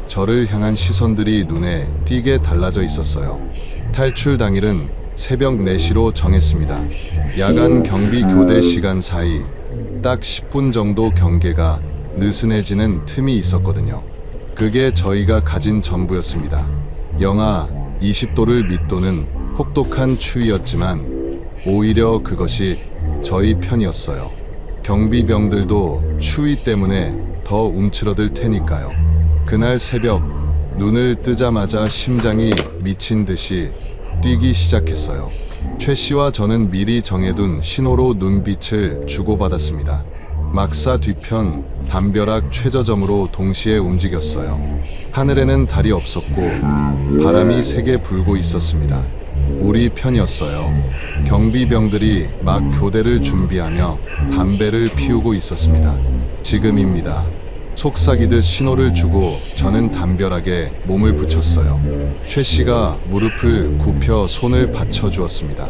저를 향한 시선들이 눈에 띄게 달라져 있었어요. 탈출 당일은 새벽 4시로 정했습니다. 야간 경비 교대 시간 사이 딱 10분 정도 경계가 느슨해지는 틈이 있었거든요. 그게 저희가 가진 전부였습니다. 영하 20도를 밑도는 혹독한 추위였지만 오히려 그것이 저희 편이었어요. 경비병들도 추위 때문에 더 움츠러들 테니까요. 그날 새벽 눈을 뜨자마자 심장이 미친 듯이 뛰기 시작했어요. 최 씨와 저는 미리 정해둔 신호로 눈빛을 주고받았습니다. 막사 뒤편 담벼락 최저점으로 동시에 움직였어요. 하늘에는 달이 없었고 바람이 세게 불고 있었습니다. 우리 편이었어요. 경비병들이 막 교대를 준비하며 담배를 피우고 있었습니다. 지금입니다. 속삭이듯 신호를 주고 저는 담벼락에 몸을 붙였어요. 최 씨가 무릎을 굽혀 손을 받쳐주었습니다.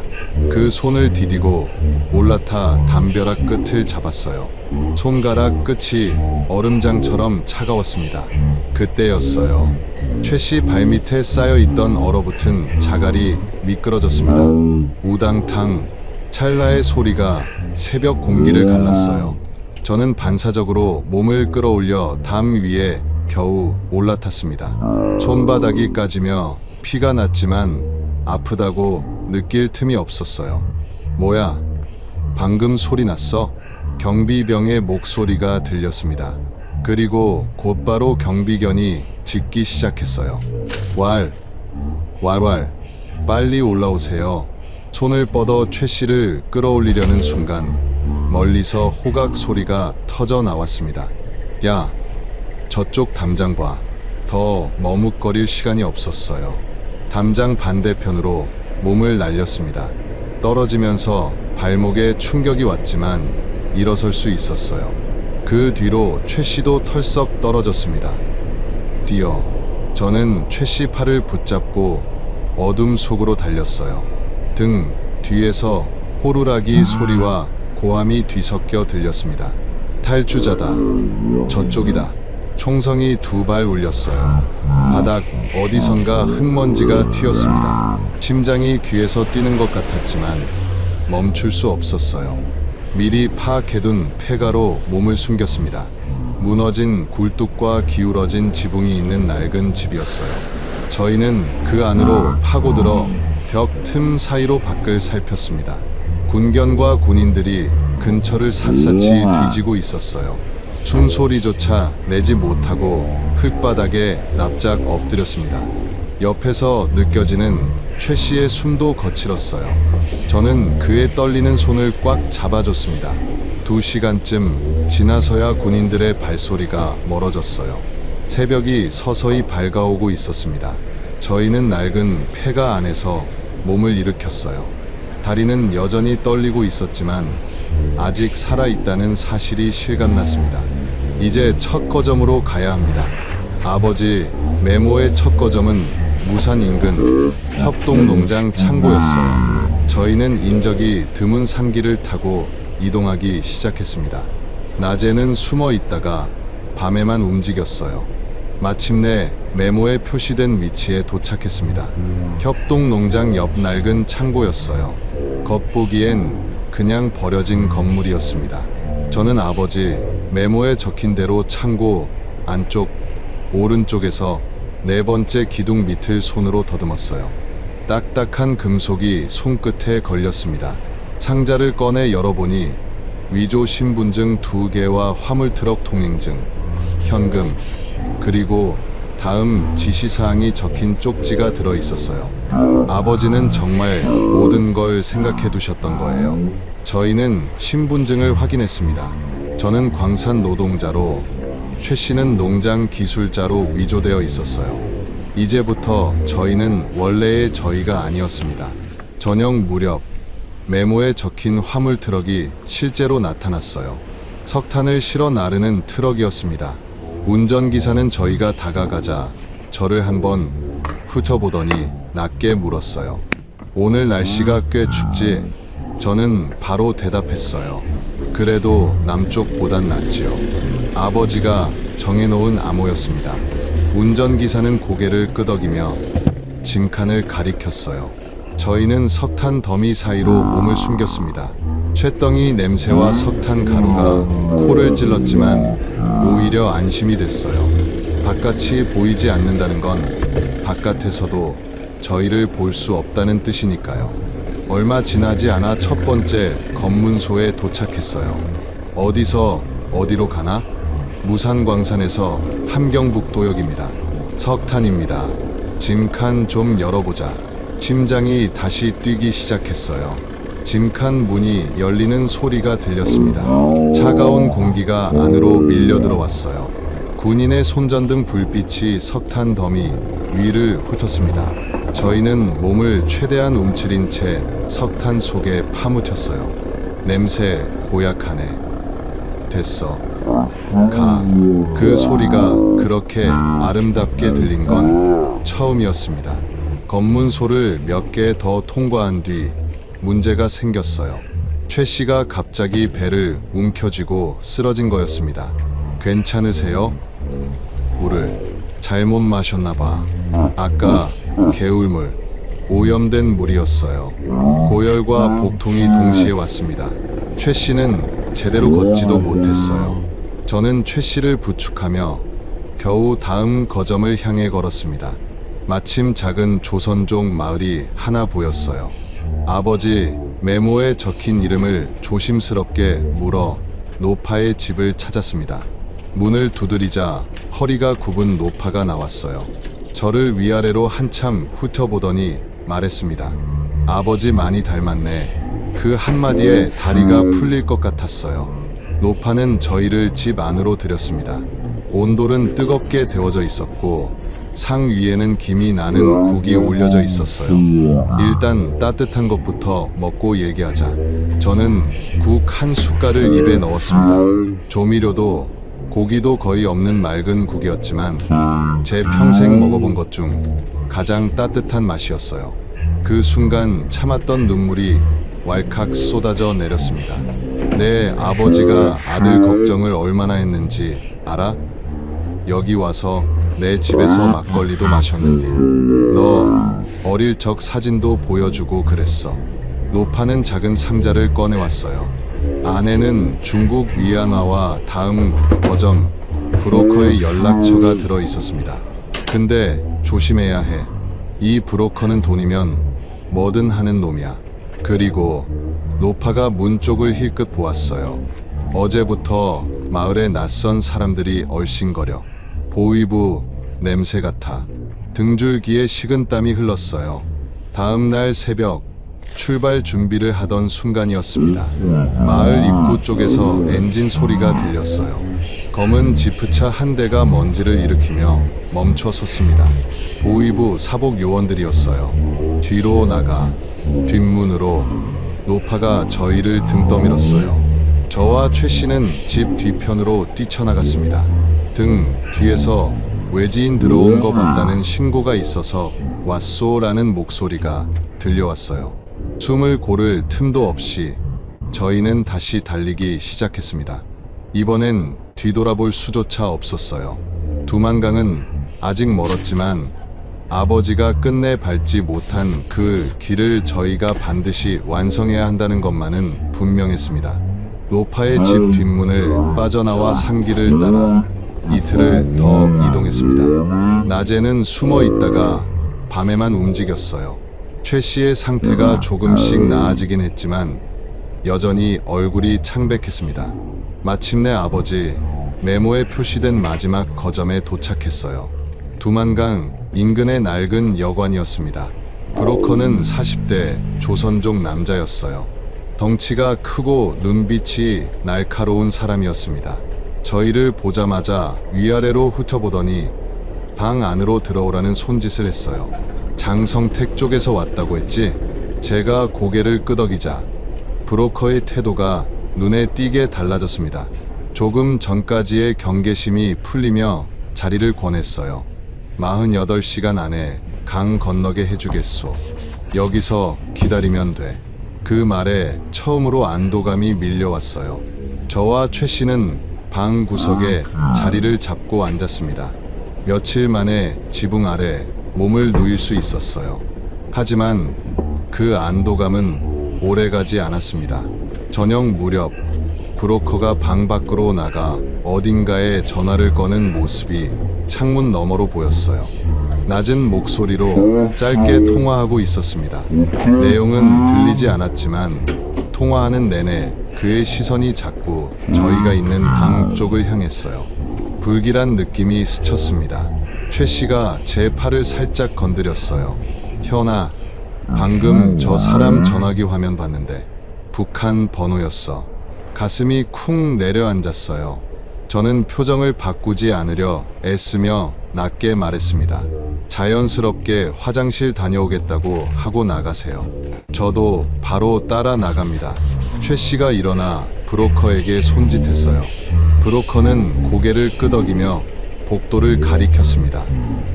그 손을 디디고 올라타 담벼락 끝을 잡았어요. 손가락 끝이 얼음장처럼 차가웠습니다. 그때였어요. 최 씨 발밑에 쌓여있던 얼어붙은 자갈이 미끄러졌습니다. 우당탕 찰나의 소리가 새벽 공기를 갈랐어요. 저는 반사적으로 몸을 끌어올려 담 위에 겨우 올라탔습니다. 손바닥이 까지며 피가 났지만 아프다고 느낄 틈이 없었어요. 뭐야? 방금 소리 났어? 경비병의 목소리가 들렸습니다. 그리고 곧바로 경비견이 짖기 시작했어요. 왈, 빨리 올라오세요. 손을 뻗어 최 씨를 끌어올리려는 순간 멀리서 호각 소리가 터져 나왔습니다. 야, 저쪽 담장 봐. 더 머뭇거릴 시간이 없었어요. 담장 반대편으로 몸을 날렸습니다. 떨어지면서 발목에 충격이 왔지만 일어설 수 있었어요. 그 뒤로 최 씨도 털썩 떨어졌습니다. 뛰어. 저는 최 씨 팔을 붙잡고 어둠 속으로 달렸어요. 등 뒤에서 호루라기 소리와 고함이 뒤섞여 들렸습니다. 탈주자다. 저쪽이다. 총성이 2발 울렸어요. 바닥 어디선가 흙먼지가 튀었습니다. 심장이 귀에서 뛰는 것 같았지만 멈출 수 없었어요. 미리 파악해둔 폐가로 몸을 숨겼습니다. 무너진 굴뚝과 기울어진 지붕이 있는 낡은 집이었어요. 저희는 그 안으로 파고들어 벽 틈 사이로 밖을 살폈습니다. 군견과 군인들이 근처를 샅샅이 뒤지고 있었어요. 숨소리조차 내지 못하고 흙바닥에 납작 엎드렸습니다. 옆에서 느껴지는 최 씨의 숨도 거칠었어요. 저는 그의 떨리는 손을 꽉 잡아줬습니다. 2시간쯤 지나서야 군인들의 발소리가 멀어졌어요. 새벽이 서서히 밝아오고 있었습니다. 저희는 낡은 폐가 안에서 몸을 일으켰어요. 다리는 여전히 떨리고 있었지만 아직 살아있다는 사실이 실감났습니다. 이제 첫 거점으로 가야 합니다. 아버지 메모의 첫 거점은 무산 인근 협동농장 창고였어요. 저희는 인적이 드문 산길을 타고 이동하기 시작했습니다. 낮에는 숨어 있다가 밤에만 움직였어요. 마침내 메모에 표시된 위치에 도착했습니다. 협동농장 옆 낡은 창고였어요. 겉보기엔 그냥 버려진 건물이었습니다. 저는 아버지 메모에 적힌 대로 창고 안쪽 오른쪽에서 4번째 기둥 밑을 손으로 더듬었어요. 딱딱한 금속이 손끝에 걸렸습니다. 상자를 꺼내 열어보니 위조 신분증 2개와 화물트럭 통행증, 현금, 그리고 다음 지시사항이 적힌 쪽지가 들어 있었어요. 아버지는 정말 모든 걸 생각해 두셨던 거예요. 저희는 신분증을 확인했습니다. 저는 광산 노동자로, 최 씨는 농장 기술자로 위조되어 있었어요. 이제부터 저희는 원래의 저희가 아니었습니다. 저녁 무렵 메모에 적힌 화물 트럭이 실제로 나타났어요. 석탄을 실어 나르는 트럭이었습니다. 운전기사는 저희가 다가가자 저를 한번 훑어보더니 낮게 물었어요. 오늘 날씨가 꽤 춥지? 저는 바로 대답했어요. 그래도 남쪽보단 낫지요. 아버지가 정해놓은 암호였습니다. 운전기사는 고개를 끄덕이며 짐칸을 가리켰어요. 저희는 석탄 더미 사이로 몸을 숨겼습니다. 쇳덩이 냄새와 석탄 가루가 코를 찔렀지만 오히려 안심이 됐어요. 바깥이 보이지 않는다는 건 바깥에서도 저희를 볼 수 없다는 뜻이니까요. 얼마 지나지 않아 첫 번째 검문소에 도착했어요. 어디서 어디로 가나? 무산광산에서 함경북도역입니다. 석탄입니다. 짐칸 좀 열어보자. 심장이 다시 뛰기 시작했어요. 짐칸 문이 열리는 소리가 들렸습니다. 차가운 공기가 안으로 밀려 들어왔어요. 군인의 손전등 불빛이 석탄 더미 위를 훑었습니다. 저희는 몸을 최대한 움츠린 채 석탄 속에 파묻혔어요. 냄새 고약하네. 됐어. 가. 그 소리가 그렇게 아름답게 들린 건 처음이었습니다. 검문소를 몇 개 더 통과한 뒤 문제가 생겼어요. 최 씨가 갑자기 배를 움켜쥐고 쓰러진 거였습니다. 괜찮으세요? 물을 잘못 마셨나 봐. 아까 개울물, 오염된 물이었어요. 고열과 복통이 동시에 왔습니다. 최 씨는 제대로 걷지도 못했어요. 저는 최 씨를 부축하며 겨우 다음 거점을 향해 걸었습니다. 마침 작은 조선족 마을이 하나 보였어요. 아버지 메모에 적힌 이름을 조심스럽게 물어 노파의 집을 찾았습니다. 문을 두드리자 허리가 굽은 노파가 나왔어요. 저를 위아래로 한참 훑어보더니 말했습니다. 아버지 많이 닮았네. 그 한마디에 다리가 풀릴 것 같았어요. 노파는 저희를 집 안으로 들였습니다. 온돌은 뜨겁게 데워져 있었고 상 위에는 김이 나는 국이 올려져 있었어요. 일단 따뜻한 것부터 먹고 얘기하자. 저는 국 한 숟갈을 입에 넣었습니다. 조미료도 고기도 거의 없는 맑은 국이었지만 제 평생 먹어본 것 중 가장 따뜻한 맛이었어요. 그 순간 참았던 눈물이 왈칵 쏟아져 내렸습니다. 내 아버지가 아들 걱정을 얼마나 했는지 알아? 여기 와서 내 집에서 막걸리도 마셨는데 너 어릴 적 사진도 보여주고 그랬어. 노파는 작은 상자를 꺼내왔어요. 안에는 중국 위안화와 다음 거점 브로커의 연락처가 들어 있었습니다. 근데 조심해야 해. 이 브로커는 돈이면 뭐든 하는 놈이야. 그리고 노파가 문 쪽을 힐끗 보았어요. 어제부터 마을에 낯선 사람들이 얼씬거려. 보이부 냄새 같아. 등줄기에 식은땀이 흘렀어요. 다음 날 새벽 출발 준비를 하던 순간이었습니다. 마을 입구 쪽에서 엔진 소리가 들렸어요. 검은 지프차 한 대가 먼지를 일으키며 멈춰 섰습니다. 보이부 사복 요원들이었어요. 뒤로 나가 뒷문으로 노파가 저희를 등 떠밀었어요. 저와 최 씨는 집 뒤편으로 뛰쳐나갔습니다. 등 뒤에서 외지인 들어온 거 봤다는 신고가 있어서 왔소라는 목소리가 들려왔어요. 숨을 고를 틈도 없이 저희는 다시 달리기 시작했습니다. 이번엔 뒤돌아볼 수조차 없었어요. 두만강은 아직 멀었지만 아버지가 끝내 밟지 못한 그 길을 저희가 반드시 완성해야 한다는 것만은 분명했습니다. 노파의 집 뒷문을 빠져나와 산길을 따라 이틀을 더 이동했습니다. 낮에는 숨어 있다가 밤에만 움직였어요. 최 씨의 상태가 조금씩 나아지긴 했지만 여전히 얼굴이 창백했습니다. 마침내 아버지 메모에 표시된 마지막 거점에 도착했어요. 두만강 인근의 낡은 여관이었습니다. 브로커는 40대 조선족 남자였어요. 덩치가 크고 눈빛이 날카로운 사람이었습니다. 저희를 보자마자 위아래로 훑어보더니 방 안으로 들어오라는 손짓을 했어요. 장성택 쪽에서 왔다고 했지? 제가 고개를 끄덕이자 브로커의 태도가 눈에 띄게 달라졌습니다. 조금 전까지의 경계심이 풀리며 자리를 권했어요. 48시간 안에 강 건너게 해주겠소. 여기서 기다리면 돼. 그 말에 처음으로 안도감이 밀려왔어요. 저와 최 씨는 방 구석에 자리를 잡고 앉았습니다. 며칠 만에 지붕 아래 몸을 누일 수 있었어요. 하지만 그 안도감은 오래가지 않았습니다. 저녁 무렵 브로커가 방 밖으로 나가 어딘가에 전화를 거는 모습이 창문 너머로 보였어요. 낮은 목소리로 짧게 통화하고 있었습니다. 내용은 들리지 않았지만 통화하는 내내 그의 시선이 자꾸 저희가 있는 방 쪽을 향했어요. 불길한 느낌이 스쳤습니다. 최 씨가 제 팔을 살짝 건드렸어요. 현아, 방금 저 사람 전화기 화면 봤는데 북한 번호였어. 가슴이 쿵 내려앉았어요. 저는 표정을 바꾸지 않으려 애쓰며 낮게 말했습니다. 자연스럽게 화장실 다녀오겠다고 하고 나가세요. 저도 바로 따라 나갑니다. 최 씨가 일어나 브로커에게 손짓했어요. 브로커는 고개를 끄덕이며 복도를 가리켰습니다.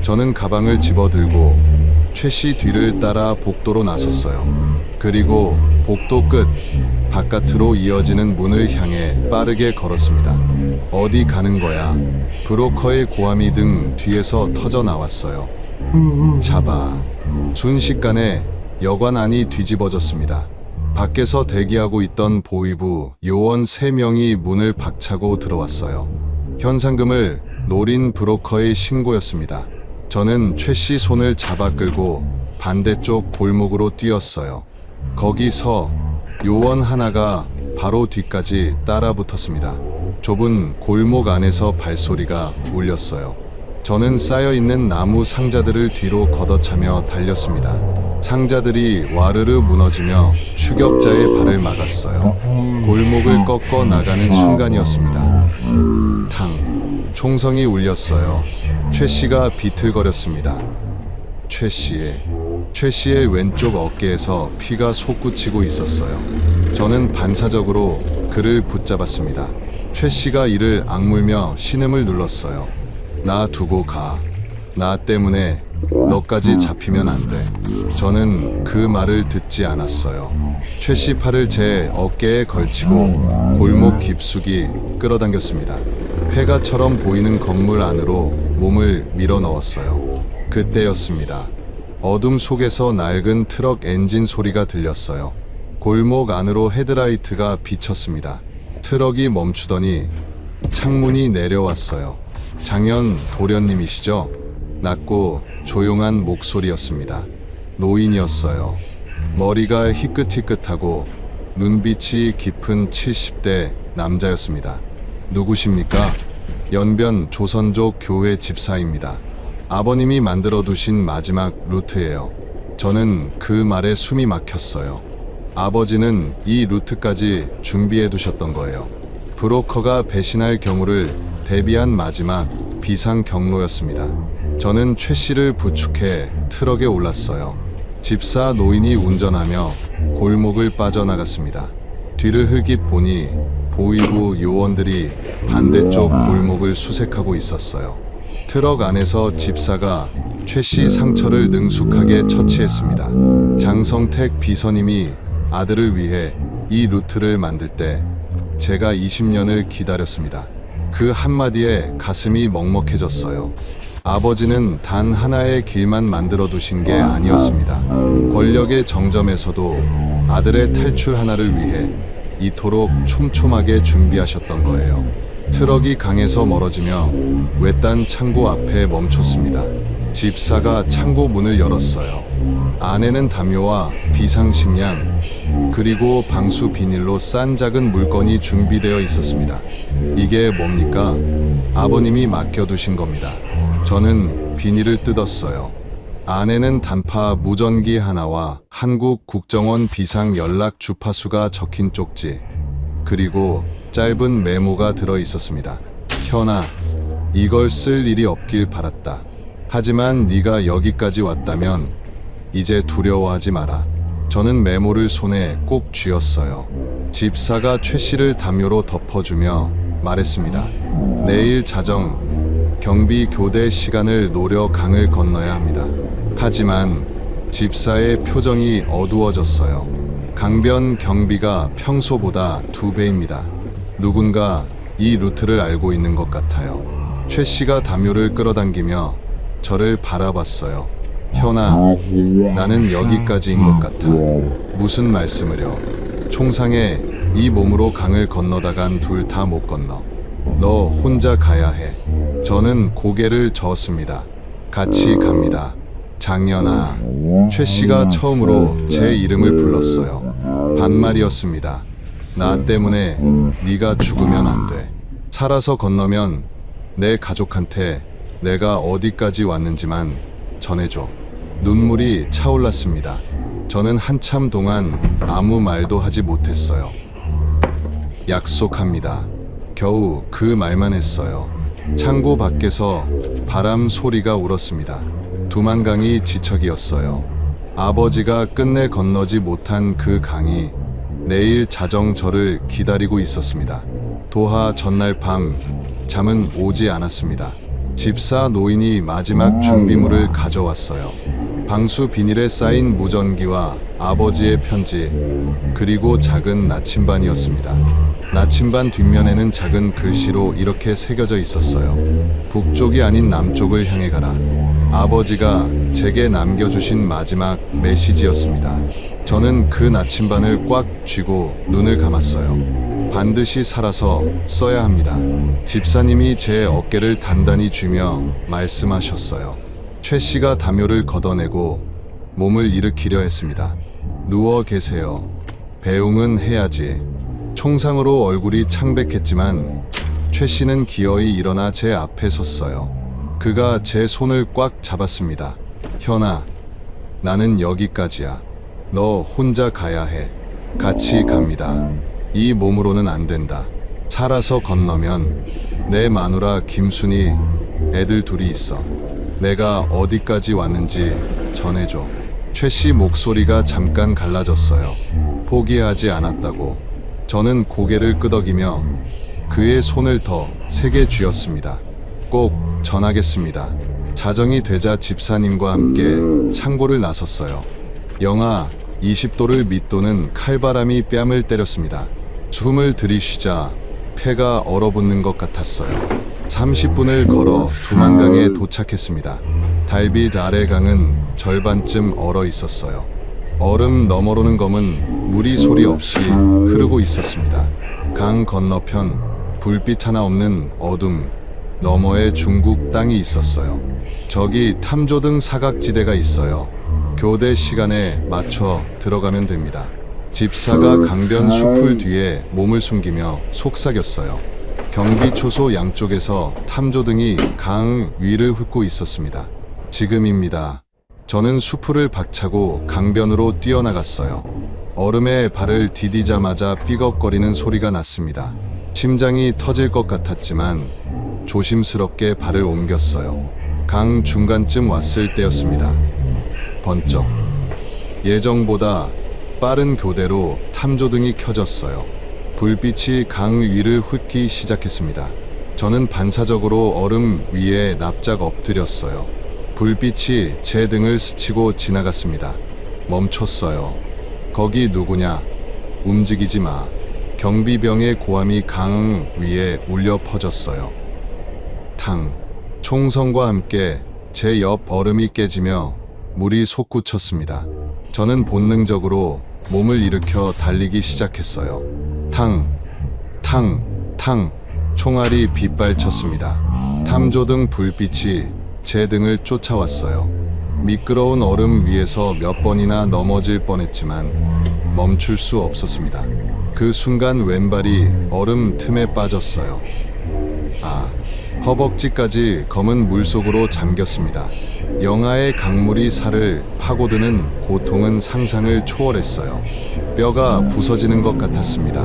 저는 가방을 집어들고 최 씨 뒤를 따라 복도로 나섰어요. 그리고 복도 끝 바깥으로 이어지는 문을 향해 빠르게 걸었습니다. 어디 가는 거야? 브로커의 고함이 등 뒤에서 터져 나왔어요. 잡아. 순식간에 여관 안이 뒤집어졌습니다. 밖에서 대기하고 있던 보위부 요원 3명이 문을 박차고 들어왔어요. 현상금을 노린 브로커의 신고였습니다. 저는 최 씨 손을 잡아 끌고 반대쪽 골목으로 뛰었어요. 거기서 요원 하나가 바로 뒤까지 따라 붙었습니다. 좁은 골목 안에서 발소리가 울렸어요. 저는 쌓여있는 나무 상자들을 뒤로 걷어차며 달렸습니다. 상자들이 와르르 무너지며 추격자의 발을 막았어요. 골목을 꺾어 나가는 순간이었습니다. 탕! 총성이 울렸어요. 최 씨가 비틀거렸습니다. 최 씨의 왼쪽 어깨에서 피가 솟구치고 있었어요. 저는 반사적으로 그를 붙잡았습니다. 최 씨가 이를 악물며 신음을 눌렀어요. 나 두고 가. 나 때문에 너까지 잡히면 안 돼. 저는 그 말을 듣지 않았어요. 최 씨 팔을 제 어깨에 걸치고 골목 깊숙이 끌어당겼습니다. 폐가처럼 보이는 건물 안으로 몸을 밀어 넣었어요. 그때였습니다. 어둠 속에서 낡은 트럭 엔진 소리가 들렸어요. 골목 안으로 헤드라이트가 비쳤습니다. 트럭이 멈추더니 창문이 내려왔어요. 장현 도련님이시죠? 낮고 조용한 목소리였습니다. 노인이었어요. 머리가 희끗희끗하고 눈빛이 깊은 70대 남자였습니다. 누구십니까? 연변 조선족 교회 집사입니다. 아버님이 만들어두신 마지막 루트예요. 저는 그 말에 숨이 막혔어요. 아버지는 이 루트까지 준비해두셨던 거예요. 브로커가 배신할 경우를 대비한 마지막 비상 경로였습니다. 저는 최 씨를 부축해 트럭에 올랐어요. 집사 노인이 운전하며 골목을 빠져나갔습니다. 뒤를 흘깃 보니 보위부 요원들이 반대쪽 골목을 수색하고 있었어요. 트럭 안에서 집사가 최 씨 상처를 능숙하게 처치했습니다. 장성택 비서님이 아들을 위해 이 루트를 만들 때 제가 20년을 기다렸습니다. 그 한마디에 가슴이 먹먹해졌어요. 아버지는 단 하나의 길만 만들어 두신 게 아니었습니다. 권력의 정점에서도 아들의 탈출 하나를 위해 이토록 촘촘하게 준비하셨던 거예요. 트럭이 강에서 멀어지며 외딴 창고 앞에 멈췄습니다. 집사가 창고 문을 열었어요. 안에는 담요와 비상식량, 그리고 방수 비닐로 싼 작은 물건이 준비되어 있었습니다. 이게 뭡니까? 아버님이 맡겨두신 겁니다. 저는 비닐을 뜯었어요. 안에는 단파 무전기 하나와 한국 국정원 비상 연락 주파수가 적힌 쪽지, 그리고 짧은 메모가 들어 있었습니다. 현아, 이걸 쓸 일이 없길 바랐다. 하지만 네가 여기까지 왔다면 이제 두려워하지 마라. 저는 메모를 손에 꼭 쥐었어요. 집사가 최 씨를 담요로 덮어주며 말했습니다. 내일 자정, 경비 교대 시간을 노려 강을 건너야 합니다. 하지만 집사의 표정이 어두워졌어요. 강변 경비가 평소보다 2배입니다. 누군가 이 루트를 알고 있는 것 같아요. 최 씨가 담요를 끌어당기며 저를 바라봤어요. 현아, 나는 여기까지인 것 같아. 무슨 말씀을요? 총상에 이 몸으로 강을 건너다간 둘 다 못 건너. 너 혼자 가야 해. 저는 고개를 저었습니다. 같이 갑니다. 장연아. 최 씨가 처음으로 제 이름을 불렀어요. 반말이었습니다. 나 때문에 네가 죽으면 안 돼. 살아서 건너면 내 가족한테 내가 어디까지 왔는지만 전해줘. 눈물이 차올랐습니다. 저는 한참 동안 아무 말도 하지 못했어요. 약속합니다. 겨우 그 말만 했어요. 창고 밖에서 바람 소리가 울었습니다. 두만강이 지척이었어요. 아버지가 끝내 건너지 못한 그 강이 내일 자정 저를 기다리고 있었습니다. 도하 전날 밤 잠은 오지 않았습니다. 집사 노인이 마지막 준비물을 가져왔어요. 방수 비닐에 쌓인 무전기와 아버지의 편지, 그리고 작은 나침반이었습니다. 나침반 뒷면에는 작은 글씨로 이렇게 새겨져 있었어요. 북쪽이 아닌 남쪽을 향해 가라. 아버지가 제게 남겨주신 마지막 메시지였습니다. 저는 그 나침반을 꽉 쥐고 눈을 감았어요. 반드시 살아서 써야 합니다. 집사님이 제 어깨를 단단히 쥐며 말씀하셨어요. 최 씨가 담요를 걷어내고 몸을 일으키려 했습니다. 누워 계세요. 배웅은 해야지. 총상으로 얼굴이 창백했지만 최 씨는 기어이 일어나 제 앞에 섰어요. 그가 제 손을 꽉 잡았습니다. 현아, 나는 여기까지야. 너 혼자 가야 해. 같이 갑니다. 이 몸으로는 안 된다. 살아서 건너면 내 마누라 김순이, 애들 둘이 있어. 내가 어디까지 왔는지 전해줘. 최 씨 목소리가 잠깐 갈라졌어요. 포기하지 않았다고. 저는 고개를 끄덕이며 그의 손을 더 세게 쥐었습니다. 꼭 전하겠습니다. 자정이 되자 집사님과 함께 창고를 나섰어요. 영하 20도를 밑도는 칼바람이 뺨을 때렸습니다. 숨을 들이쉬자 폐가 얼어붙는 것 같았어요. 30분을 걸어 두만강에 도착했습니다. 달빛 아래 강은 절반쯤 얼어 있었어요. 얼음 너머로는 검은 물이 소리 없이 흐르고 있었습니다. 강 건너편 불빛 하나 없는 어둠 너머에 중국 땅이 있었어요. 저기 탐조등 사각지대가 있어요. 교대 시간에 맞춰 들어가면 됩니다. 집사가 강변 숲을 뒤에 몸을 숨기며 속삭였어요. 경비초소 양쪽에서 탐조등이 강 위를 훑고 있었습니다. 지금입니다. 저는 수풀을 박차고 강변으로 뛰어나갔어요. 얼음에 발을 디디자마자 삐걱거리는 소리가 났습니다. 심장이 터질 것 같았지만 조심스럽게 발을 옮겼어요. 강 중간쯤 왔을 때였습니다. 번쩍. 예정보다 빠른 교대로 탐조등이 켜졌어요. 불빛이 강 위를 훑기 시작했습니다. 저는 반사적으로 얼음 위에 납작 엎드렸어요. 불빛이 제 등을 스치고 지나갔습니다. 멈췄어요. 거기 누구냐? 움직이지 마. 경비병의 고함이 강 위에 울려 퍼졌어요. 탕. 총성과 함께 제 옆 얼음이 깨지며 물이 솟구쳤습니다. 저는 본능적으로 몸을 일으켜 달리기 시작했어요. 탕, 탕, 탕. 총알이 빗발쳤습니다. 탐조등 불빛이 제 등을 쫓아왔어요. 미끄러운 얼음 위에서 몇 번이나 넘어질 뻔했지만 멈출 수 없었습니다. 그 순간 왼발이 얼음 틈에 빠졌어요. 허벅지까지 검은 물속으로 잠겼습니다. 영하의 강물이 살을 파고드는 고통은 상상을 초월했어요. 뼈가 부서지는 것 같았습니다.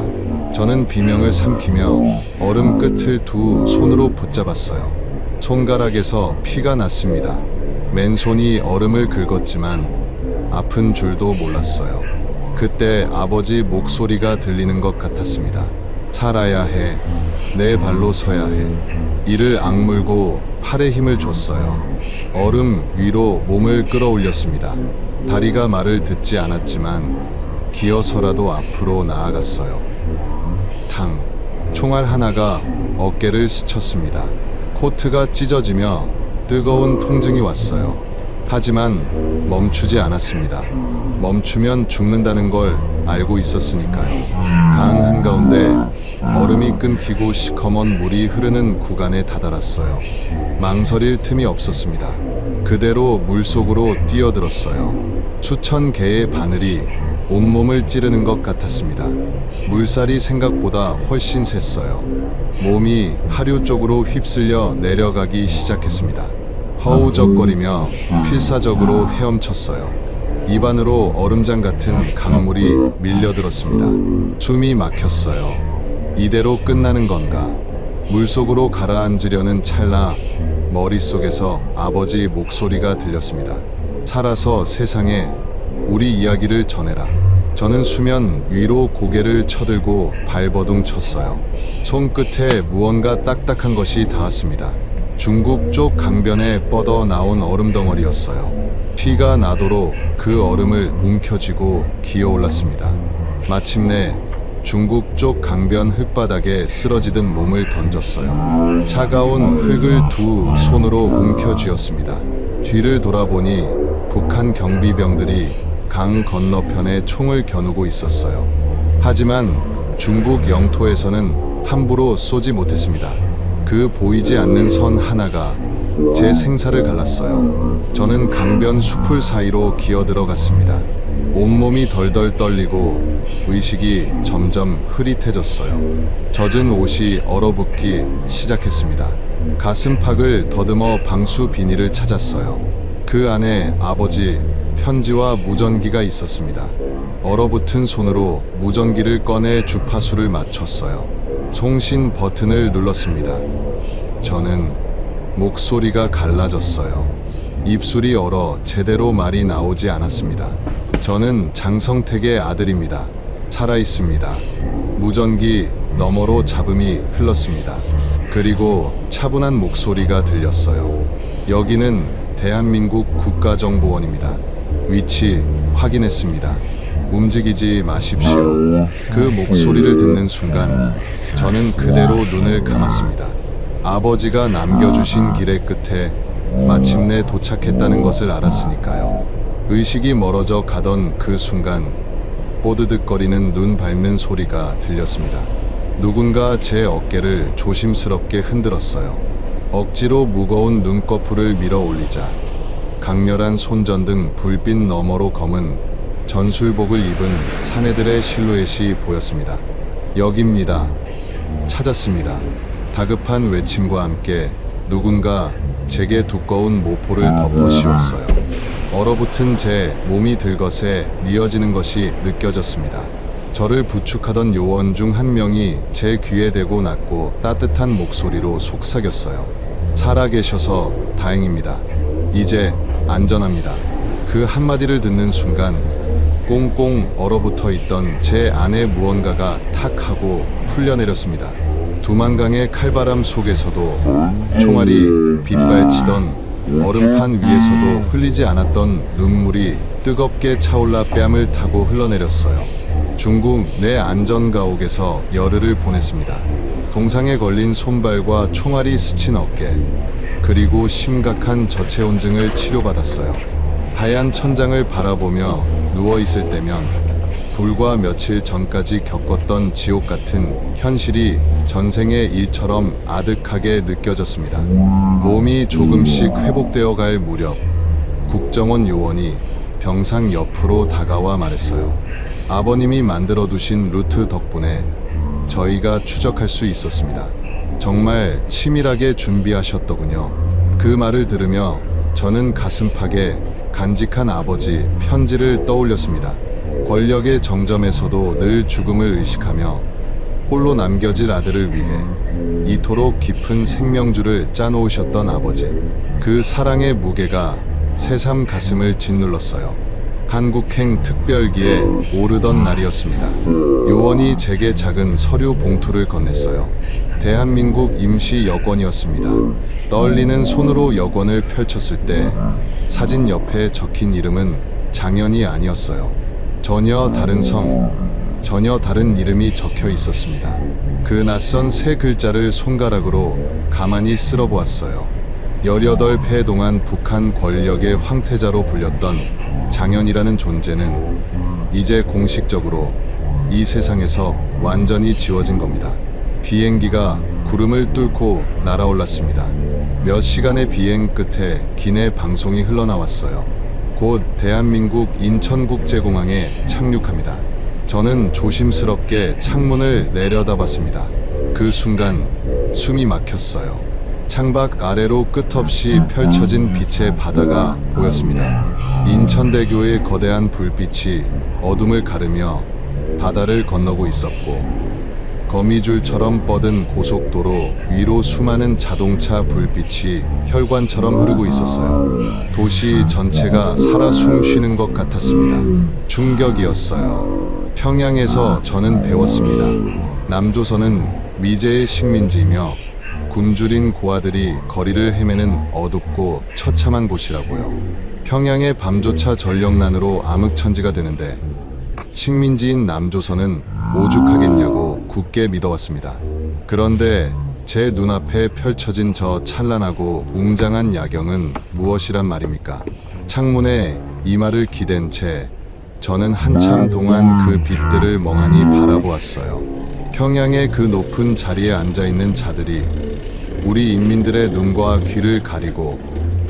저는 비명을 삼키며 얼음 끝을 두 손으로 붙잡았어요. 손가락에서 피가 났습니다. 맨손이 얼음을 긁었지만 아픈 줄도 몰랐어요. 그때 아버지 목소리가 들리는 것 같았습니다. 살아야 해. 내 발로 서야 해. 이를 악물고 팔에 힘을 줬어요. 얼음 위로 몸을 끌어올렸습니다. 다리가 말을 듣지 않았지만 기어서라도 앞으로 나아갔어요. 탕! 총알 하나가 어깨를 스쳤습니다. 코트가 찢어지며 뜨거운 통증이 왔어요. 하지만 멈추지 않았습니다. 멈추면 죽는다는 걸 알고 있었으니까요. 강 한가운데 얼음이 끊기고 시커먼 물이 흐르는 구간에 다다랐어요. 망설일 틈이 없었습니다. 그대로 물속으로 뛰어들었어요. 수천 개의 바늘이 온몸을 찌르는 것 같았습니다. 물살이 생각보다 훨씬 셌어요. 몸이 하류 쪽으로 휩쓸려 내려가기 시작했습니다. 허우적거리며 필사적으로 헤엄쳤어요. 입안으로 얼음장 같은 강물이 밀려들었습니다. 숨이 막혔어요. 이대로 끝나는 건가? 물속으로 가라앉으려는 찰나 머릿속에서 아버지 목소리가 들렸습니다. 살아서 세상에 우리 이야기를 전해라. 저는 수면 위로 고개를 쳐들고 발버둥 쳤어요. 손끝에 무언가 딱딱한 것이 닿았습니다. 중국 쪽 강변에 뻗어 나온 얼음 덩어리였어요. 피가 나도록 그 얼음을 움켜쥐고 기어올랐습니다. 마침내 중국 쪽 강변 흙바닥에 쓰러지듯 몸을 던졌어요. 차가운 흙을 두 손으로 움켜쥐었습니다. 뒤를 돌아보니 북한 경비병들이 강 건너편에 총을 겨누고 있었어요. 하지만 중국 영토에서는 함부로 쏘지 못했습니다. 그 보이지 않는 선 하나가 제 생사를 갈랐어요. 저는 강변 숲을 사이로 기어 들어갔습니다. 온몸이 덜덜 떨리고 의식이 점점 흐릿해졌어요. 젖은 옷이 얼어붙기 시작했습니다. 가슴팍을 더듬어 방수 비닐을 찾았어요. 그 안에 아버지 편지와 무전기가 있었습니다. 얼어붙은 손으로 무전기를 꺼내 주파수를 맞췄어요. 송신 버튼을 눌렀습니다. 저는 목소리가 갈라졌어요. 입술이 얼어 제대로 말이 나오지 않았습니다. 저는 장성택의 아들입니다. 살아있습니다. 무전기 너머로 잡음이 흘렀습니다. 그리고 차분한 목소리가 들렸어요. 여기는 대한민국 국가정보원입니다. 위치 확인했습니다. 움직이지 마십시오. 그 목소리를 듣는 순간 저는 그대로 눈을 감았습니다. 아버지가 남겨주신 길의 끝에 마침내 도착했다는 것을 알았으니까요. 의식이 멀어져 가던 그 순간 뽀드득거리는 눈 밟는 소리가 들렸습니다. 누군가 제 어깨를 조심스럽게 흔들었어요. 억지로 무거운 눈꺼풀을 밀어 올리자 강렬한 손전등 불빛 너머로 검은 전술복을 입은 사내들의 실루엣이 보였습니다. 여기입니다. 찾았습니다. 다급한 외침과 함께 누군가 제게 두꺼운 모포를 덮어 씌웠어요. 얼어붙은 제 몸이 들것에 미어지는 것이 느껴졌습니다. 저를 부축하던 요원 중 한 명이 제 귀에 대고 낮고 따뜻한 목소리로 속삭였어요. 살아계셔서 다행입니다. 이제 안전합니다. 그 한마디를 듣는 순간 꽁꽁 얼어붙어 있던 제 안에 무언가가 탁 하고 풀려내렸습니다. 두만강의 칼바람 속에서도 총알이 빗발치던 얼음판 위에서도 흘리지 않았던 눈물이 뜨겁게 차올라 뺨을 타고 흘러내렸어요. 중국 내 안전가옥에서 열흘을 보냈습니다. 동상에 걸린 손발과 총알이 스친 어깨, 그리고 심각한 저체온증을 치료받았어요. 하얀 천장을 바라보며 누워있을 때면 불과 며칠 전까지 겪었던 지옥 같은 현실이 전생의 일처럼 아득하게 느껴졌습니다. 몸이 조금씩 회복되어 갈 무렵 국정원 요원이 병상 옆으로 다가와 말했어요. 아버님이 만들어두신 루트 덕분에 저희가 추적할 수 있었습니다. 정말 치밀하게 준비하셨더군요. 그 말을 들으며 저는 가슴팍에 간직한 아버지 편지를 떠올렸습니다. 권력의 정점에서도 늘 죽음을 의식하며 홀로 남겨질 아들을 위해 이토록 깊은 생명줄을 짜놓으셨던 아버지. 그 사랑의 무게가 새삼 가슴을 짓눌렀어요. 한국행 특별기에 오르던 날이었습니다. 요원이 제게 작은 서류 봉투를 건넸어요. 대한민국 임시 여권이었습니다. 떨리는 손으로 여권을 펼쳤을 때 사진 옆에 적힌 이름은 장현이 아니었어요. 전혀 다른 성, 전혀 다른 이름이 적혀 있었습니다. 그 낯선 세 글자를 손가락으로 가만히 쓸어보았어요. 18회 동안 북한 권력의 황태자로 불렸던 장현이라는 존재는 이제 공식적으로 이 세상에서 완전히 지워진 겁니다. 비행기가 구름을 뚫고 날아올랐습니다. 몇 시간의 비행 끝에 기내 방송이 흘러나왔어요. 곧 대한민국 인천국제공항에 착륙합니다. 저는 조심스럽게 창문을 내려다봤습니다. 그 순간 숨이 막혔어요. 창밖 아래로 끝없이 펼쳐진 빛의 바다가 보였습니다. 인천대교의 거대한 불빛이 어둠을 가르며 바다를 건너고 있었고, 거미줄처럼 뻗은 고속도로 위로 수많은 자동차 불빛이 혈관처럼 흐르고 있었어요. 도시 전체가 살아 숨쉬는 것 같았습니다. 충격이었어요. 평양에서 저는 배웠습니다. 남조선은 미제의 식민지이며 굶주린 고아들이 거리를 헤매는 어둡고 처참한 곳이라고요. 평양의 밤조차 전력난으로 암흑천지가 되는데 식민지인 남조선은 오죽하겠냐고 굳게 믿어왔습니다. 그런데 제 눈앞에 펼쳐진 저 찬란하고 웅장한 야경은 무엇이란 말입니까? 창문에 이마를 기댄 채 저는 한참 동안 그 빛들을 멍하니 바라보았어요. 평양의 그 높은 자리에 앉아있는 자들이 우리 인민들의 눈과 귀를 가리고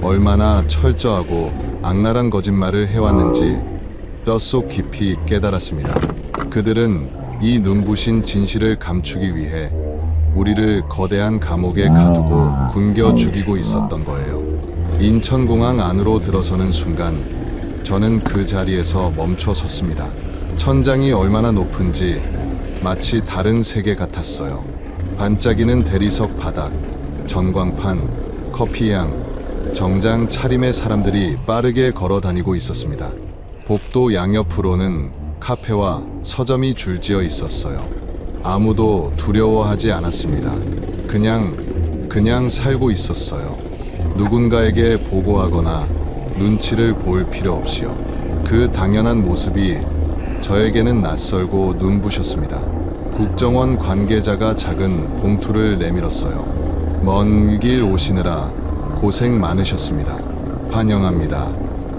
얼마나 철저하고 악랄한 거짓말을 해왔는지 뼛속 깊이 깨달았습니다. 그들은 이 눈부신 진실을 감추기 위해 우리를 거대한 감옥에 가두고 굶겨 죽이고 있었던 거예요. 인천공항 안으로 들어서는 순간 저는 그 자리에서 멈춰 섰습니다. 천장이 얼마나 높은지 마치 다른 세계 같았어요. 반짝이는 대리석 바닥, 전광판, 커피향, 정장 차림의 사람들이 빠르게 걸어 다니고 있었습니다. 복도 양옆으로는 카페와 서점이 줄지어 있었어요. 아무도 두려워하지 않았습니다. 그냥 살고 있었어요. 누군가에게 보고하거나 눈치를 볼 필요 없이요. 그 당연한 모습이 저에게는 낯설고 눈부셨습니다. 국정원 관계자가 작은 봉투를 내밀었어요. 먼 길 오시느라 고생 많으셨습니다. 환영합니다.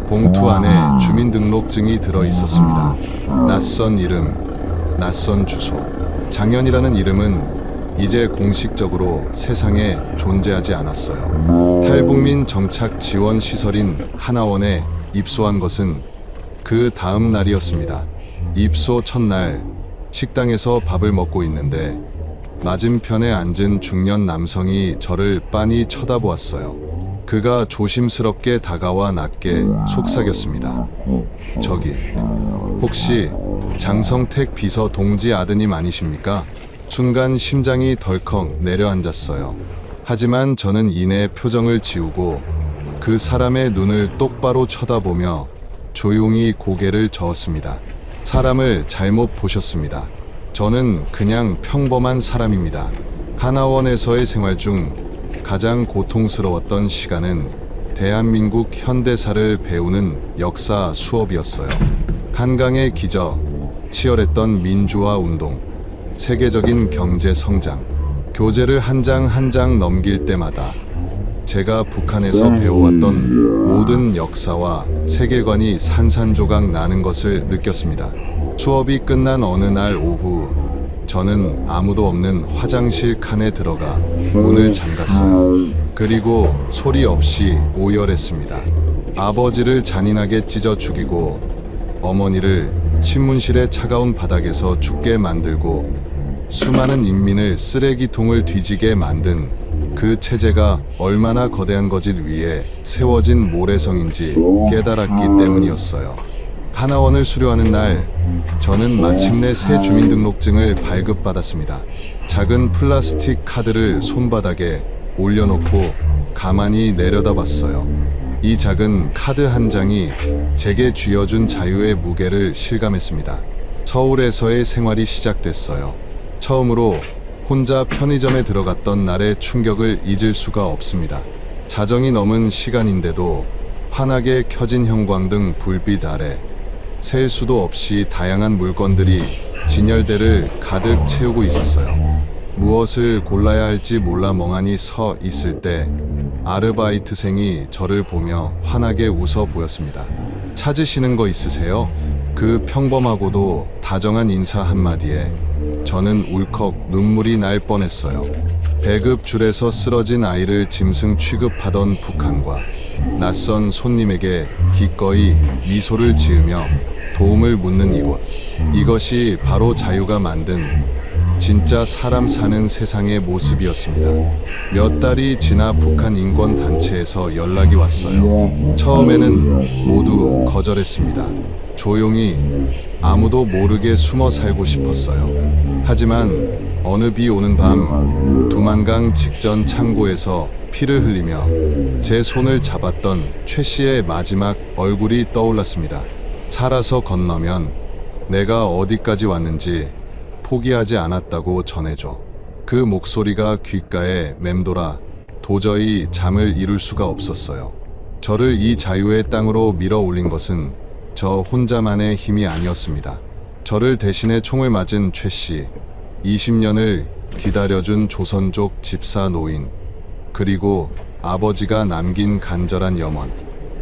봉투 안에 주민등록증이 들어 있었습니다. 낯선 이름, 낯선 주소. 장현이라는 이름은 이제 공식적으로 세상에 존재하지 않았어요. 탈북민 정착 지원 시설인 하나원에 입소한 것은 그 다음 날이었습니다. 입소 첫날 식당에서 밥을 먹고 있는데 맞은편에 앉은 중년 남성이 저를 빤히 쳐다보았어요. 그가 조심스럽게 다가와 낮게 속삭였습니다. 저기, 혹시 장성택 비서 동지 아드님 아니십니까? 순간 심장이 덜컥 내려앉았어요. 하지만 저는 이내 표정을 지우고 그 사람의 눈을 똑바로 쳐다보며 조용히 고개를 저었습니다. 사람을 잘못 보셨습니다. 저는 그냥 평범한 사람입니다. 하나원에서의 생활 중 가장 고통스러웠던 시간은 대한민국 현대사를 배우는 역사 수업이었어요. 한강의 기적, 치열했던 민주화 운동, 세계적인 경제 성장, 교재를 한 장 한 장 넘길 때마다 제가 북한에서 배워왔던 모든 역사와 세계관이 산산조각 나는 것을 느꼈습니다. 수업이 끝난 어느 날 오후, 저는 아무도 없는 화장실 칸에 들어가 문을 잠갔어요. 그리고 소리 없이 오열했습니다. 아버지를 잔인하게 찢어 죽이고 어머니를 신문실의 차가운 바닥에서 죽게 만들고 수많은 인민을 쓰레기통을 뒤지게 만든 그 체제가 얼마나 거대한 거짓 위에 세워진 모래성인지 깨달았기 때문이었어요. 하나원을 수료하는 날, 저는 마침내 새 주민등록증을 발급받았습니다. 작은 플라스틱 카드를 손바닥에 올려놓고 가만히 내려다봤어요. 이 작은 카드 한 장이 제게 쥐어준 자유의 무게를 실감했습니다. 서울에서의 생활이 시작됐어요. 처음으로 혼자 편의점에 들어갔던 날의 충격을 잊을 수가 없습니다. 자정이 넘은 시간인데도 환하게 켜진 형광등 불빛 아래 셀 수도 없이 다양한 물건들이 진열대를 가득 채우고 있었어요. 무엇을 골라야 할지 몰라 멍하니 서 있을 때 아르바이트생이 저를 보며 환하게 웃어 보였습니다. 찾으시는 거 있으세요? 그 평범하고도 다정한 인사 한마디에 저는 울컥 눈물이 날 뻔했어요. 배급 줄에서 쓰러진 아이를 짐승 취급하던 북한과 낯선 손님에게 기꺼이 미소를 지으며 도움을 묻는 이곳. 이것이 바로 자유가 만든 진짜 사람 사는 세상의 모습이었습니다. 몇 달이 지나 북한 인권단체에서 연락이 왔어요. 처음에는 모두 거절했습니다. 조용히 아무도 모르게 숨어 살고 싶었어요. 하지만 어느 비 오는 밤 두만강 직전 창고에서 피를 흘리며 제 손을 잡았던 최 씨의 마지막 얼굴이 떠올랐습니다. 살아서 건너면 내가 어디까지 왔는지 포기하지 않았다고 전해줘. 그 목소리가 귓가에 맴돌아 도저히 잠을 이룰 수가 없었어요. 저를 이 자유의 땅으로 밀어 올린 것은 저 혼자만의 힘이 아니었습니다. 저를 대신해 총을 맞은 최 씨, 20년을 기다려준 조선족 집사 노인, 그리고 아버지가 남긴 간절한 염원.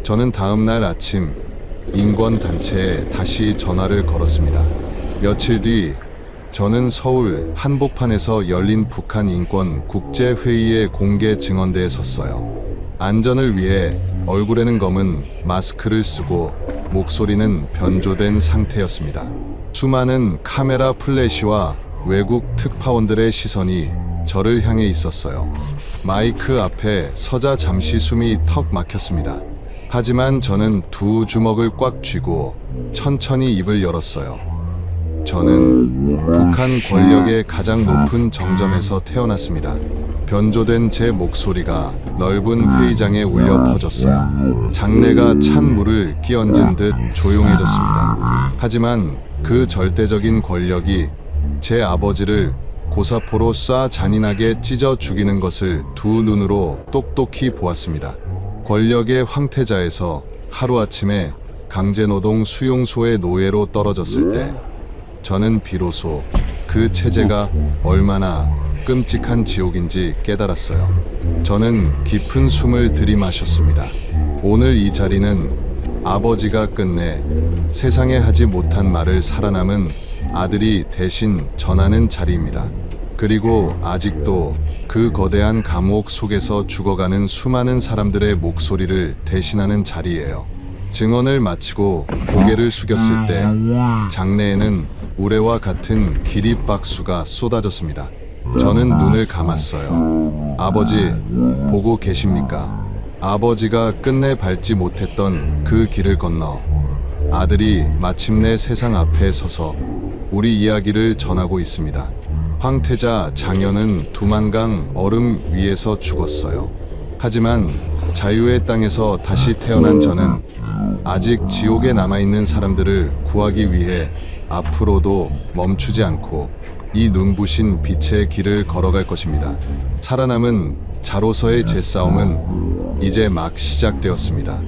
저는 다음 날 아침 인권단체에 다시 전화를 걸었습니다. 며칠 뒤 저는 서울 한복판에서 열린 북한 인권 국제회의의 공개 증언대에 섰어요. 안전을 위해 얼굴에는 검은 마스크를 쓰고 목소리는 변조된 상태였습니다. 수많은 카메라 플래시와 외국 특파원들의 시선이 저를 향해 있었어요. 마이크 앞에 서자 잠시 숨이 턱 막혔습니다. 하지만 저는 두 주먹을 꽉 쥐고 천천히 입을 열었어요. 저는 북한 권력의 가장 높은 정점에서 태어났습니다. 변조된 제 목소리가 넓은 회의장에 울려 퍼졌어요. 장내가 찬 물을 끼얹은 듯 조용해졌습니다. 하지만 그 절대적인 권력이 제 아버지를 고사포로 쏴 잔인하게 찢어 죽이는 것을 두 눈으로 똑똑히 보았습니다. 권력의 황태자에서 하루아침에 강제노동 수용소의 노예로 떨어졌을 때 저는 비로소 그 체제가 얼마나 끔찍한 지옥인지 깨달았어요. 저는 깊은 숨을 들이마셨습니다. 오늘 이 자리는 아버지가 끝내 세상에 하지 못한 말을 살아남은 아들이 대신 전하는 자리입니다. 그리고 아직도 그 거대한 감옥 속에서 죽어가는 수많은 사람들의 목소리를 대신하는 자리예요. 증언을 마치고 고개를 숙였을 때 장내에는 우레와 같은 기립박수가 쏟아졌습니다. 저는 눈을 감았어요. 아버지, 보고 계십니까? 아버지가 끝내 밟지 못했던 그 길을 건너 아들이 마침내 세상 앞에 서서 우리 이야기를 전하고 있습니다. 황태자 장현은 두만강 얼음 위에서 죽었어요. 하지만 자유의 땅에서 다시 태어난 저는 아직 지옥에 남아있는 사람들을 구하기 위해 앞으로도 멈추지 않고 이 눈부신 빛의 길을 걸어갈 것입니다. 살아남은 자로서의 제 싸움은 이제 막 시작되었습니다.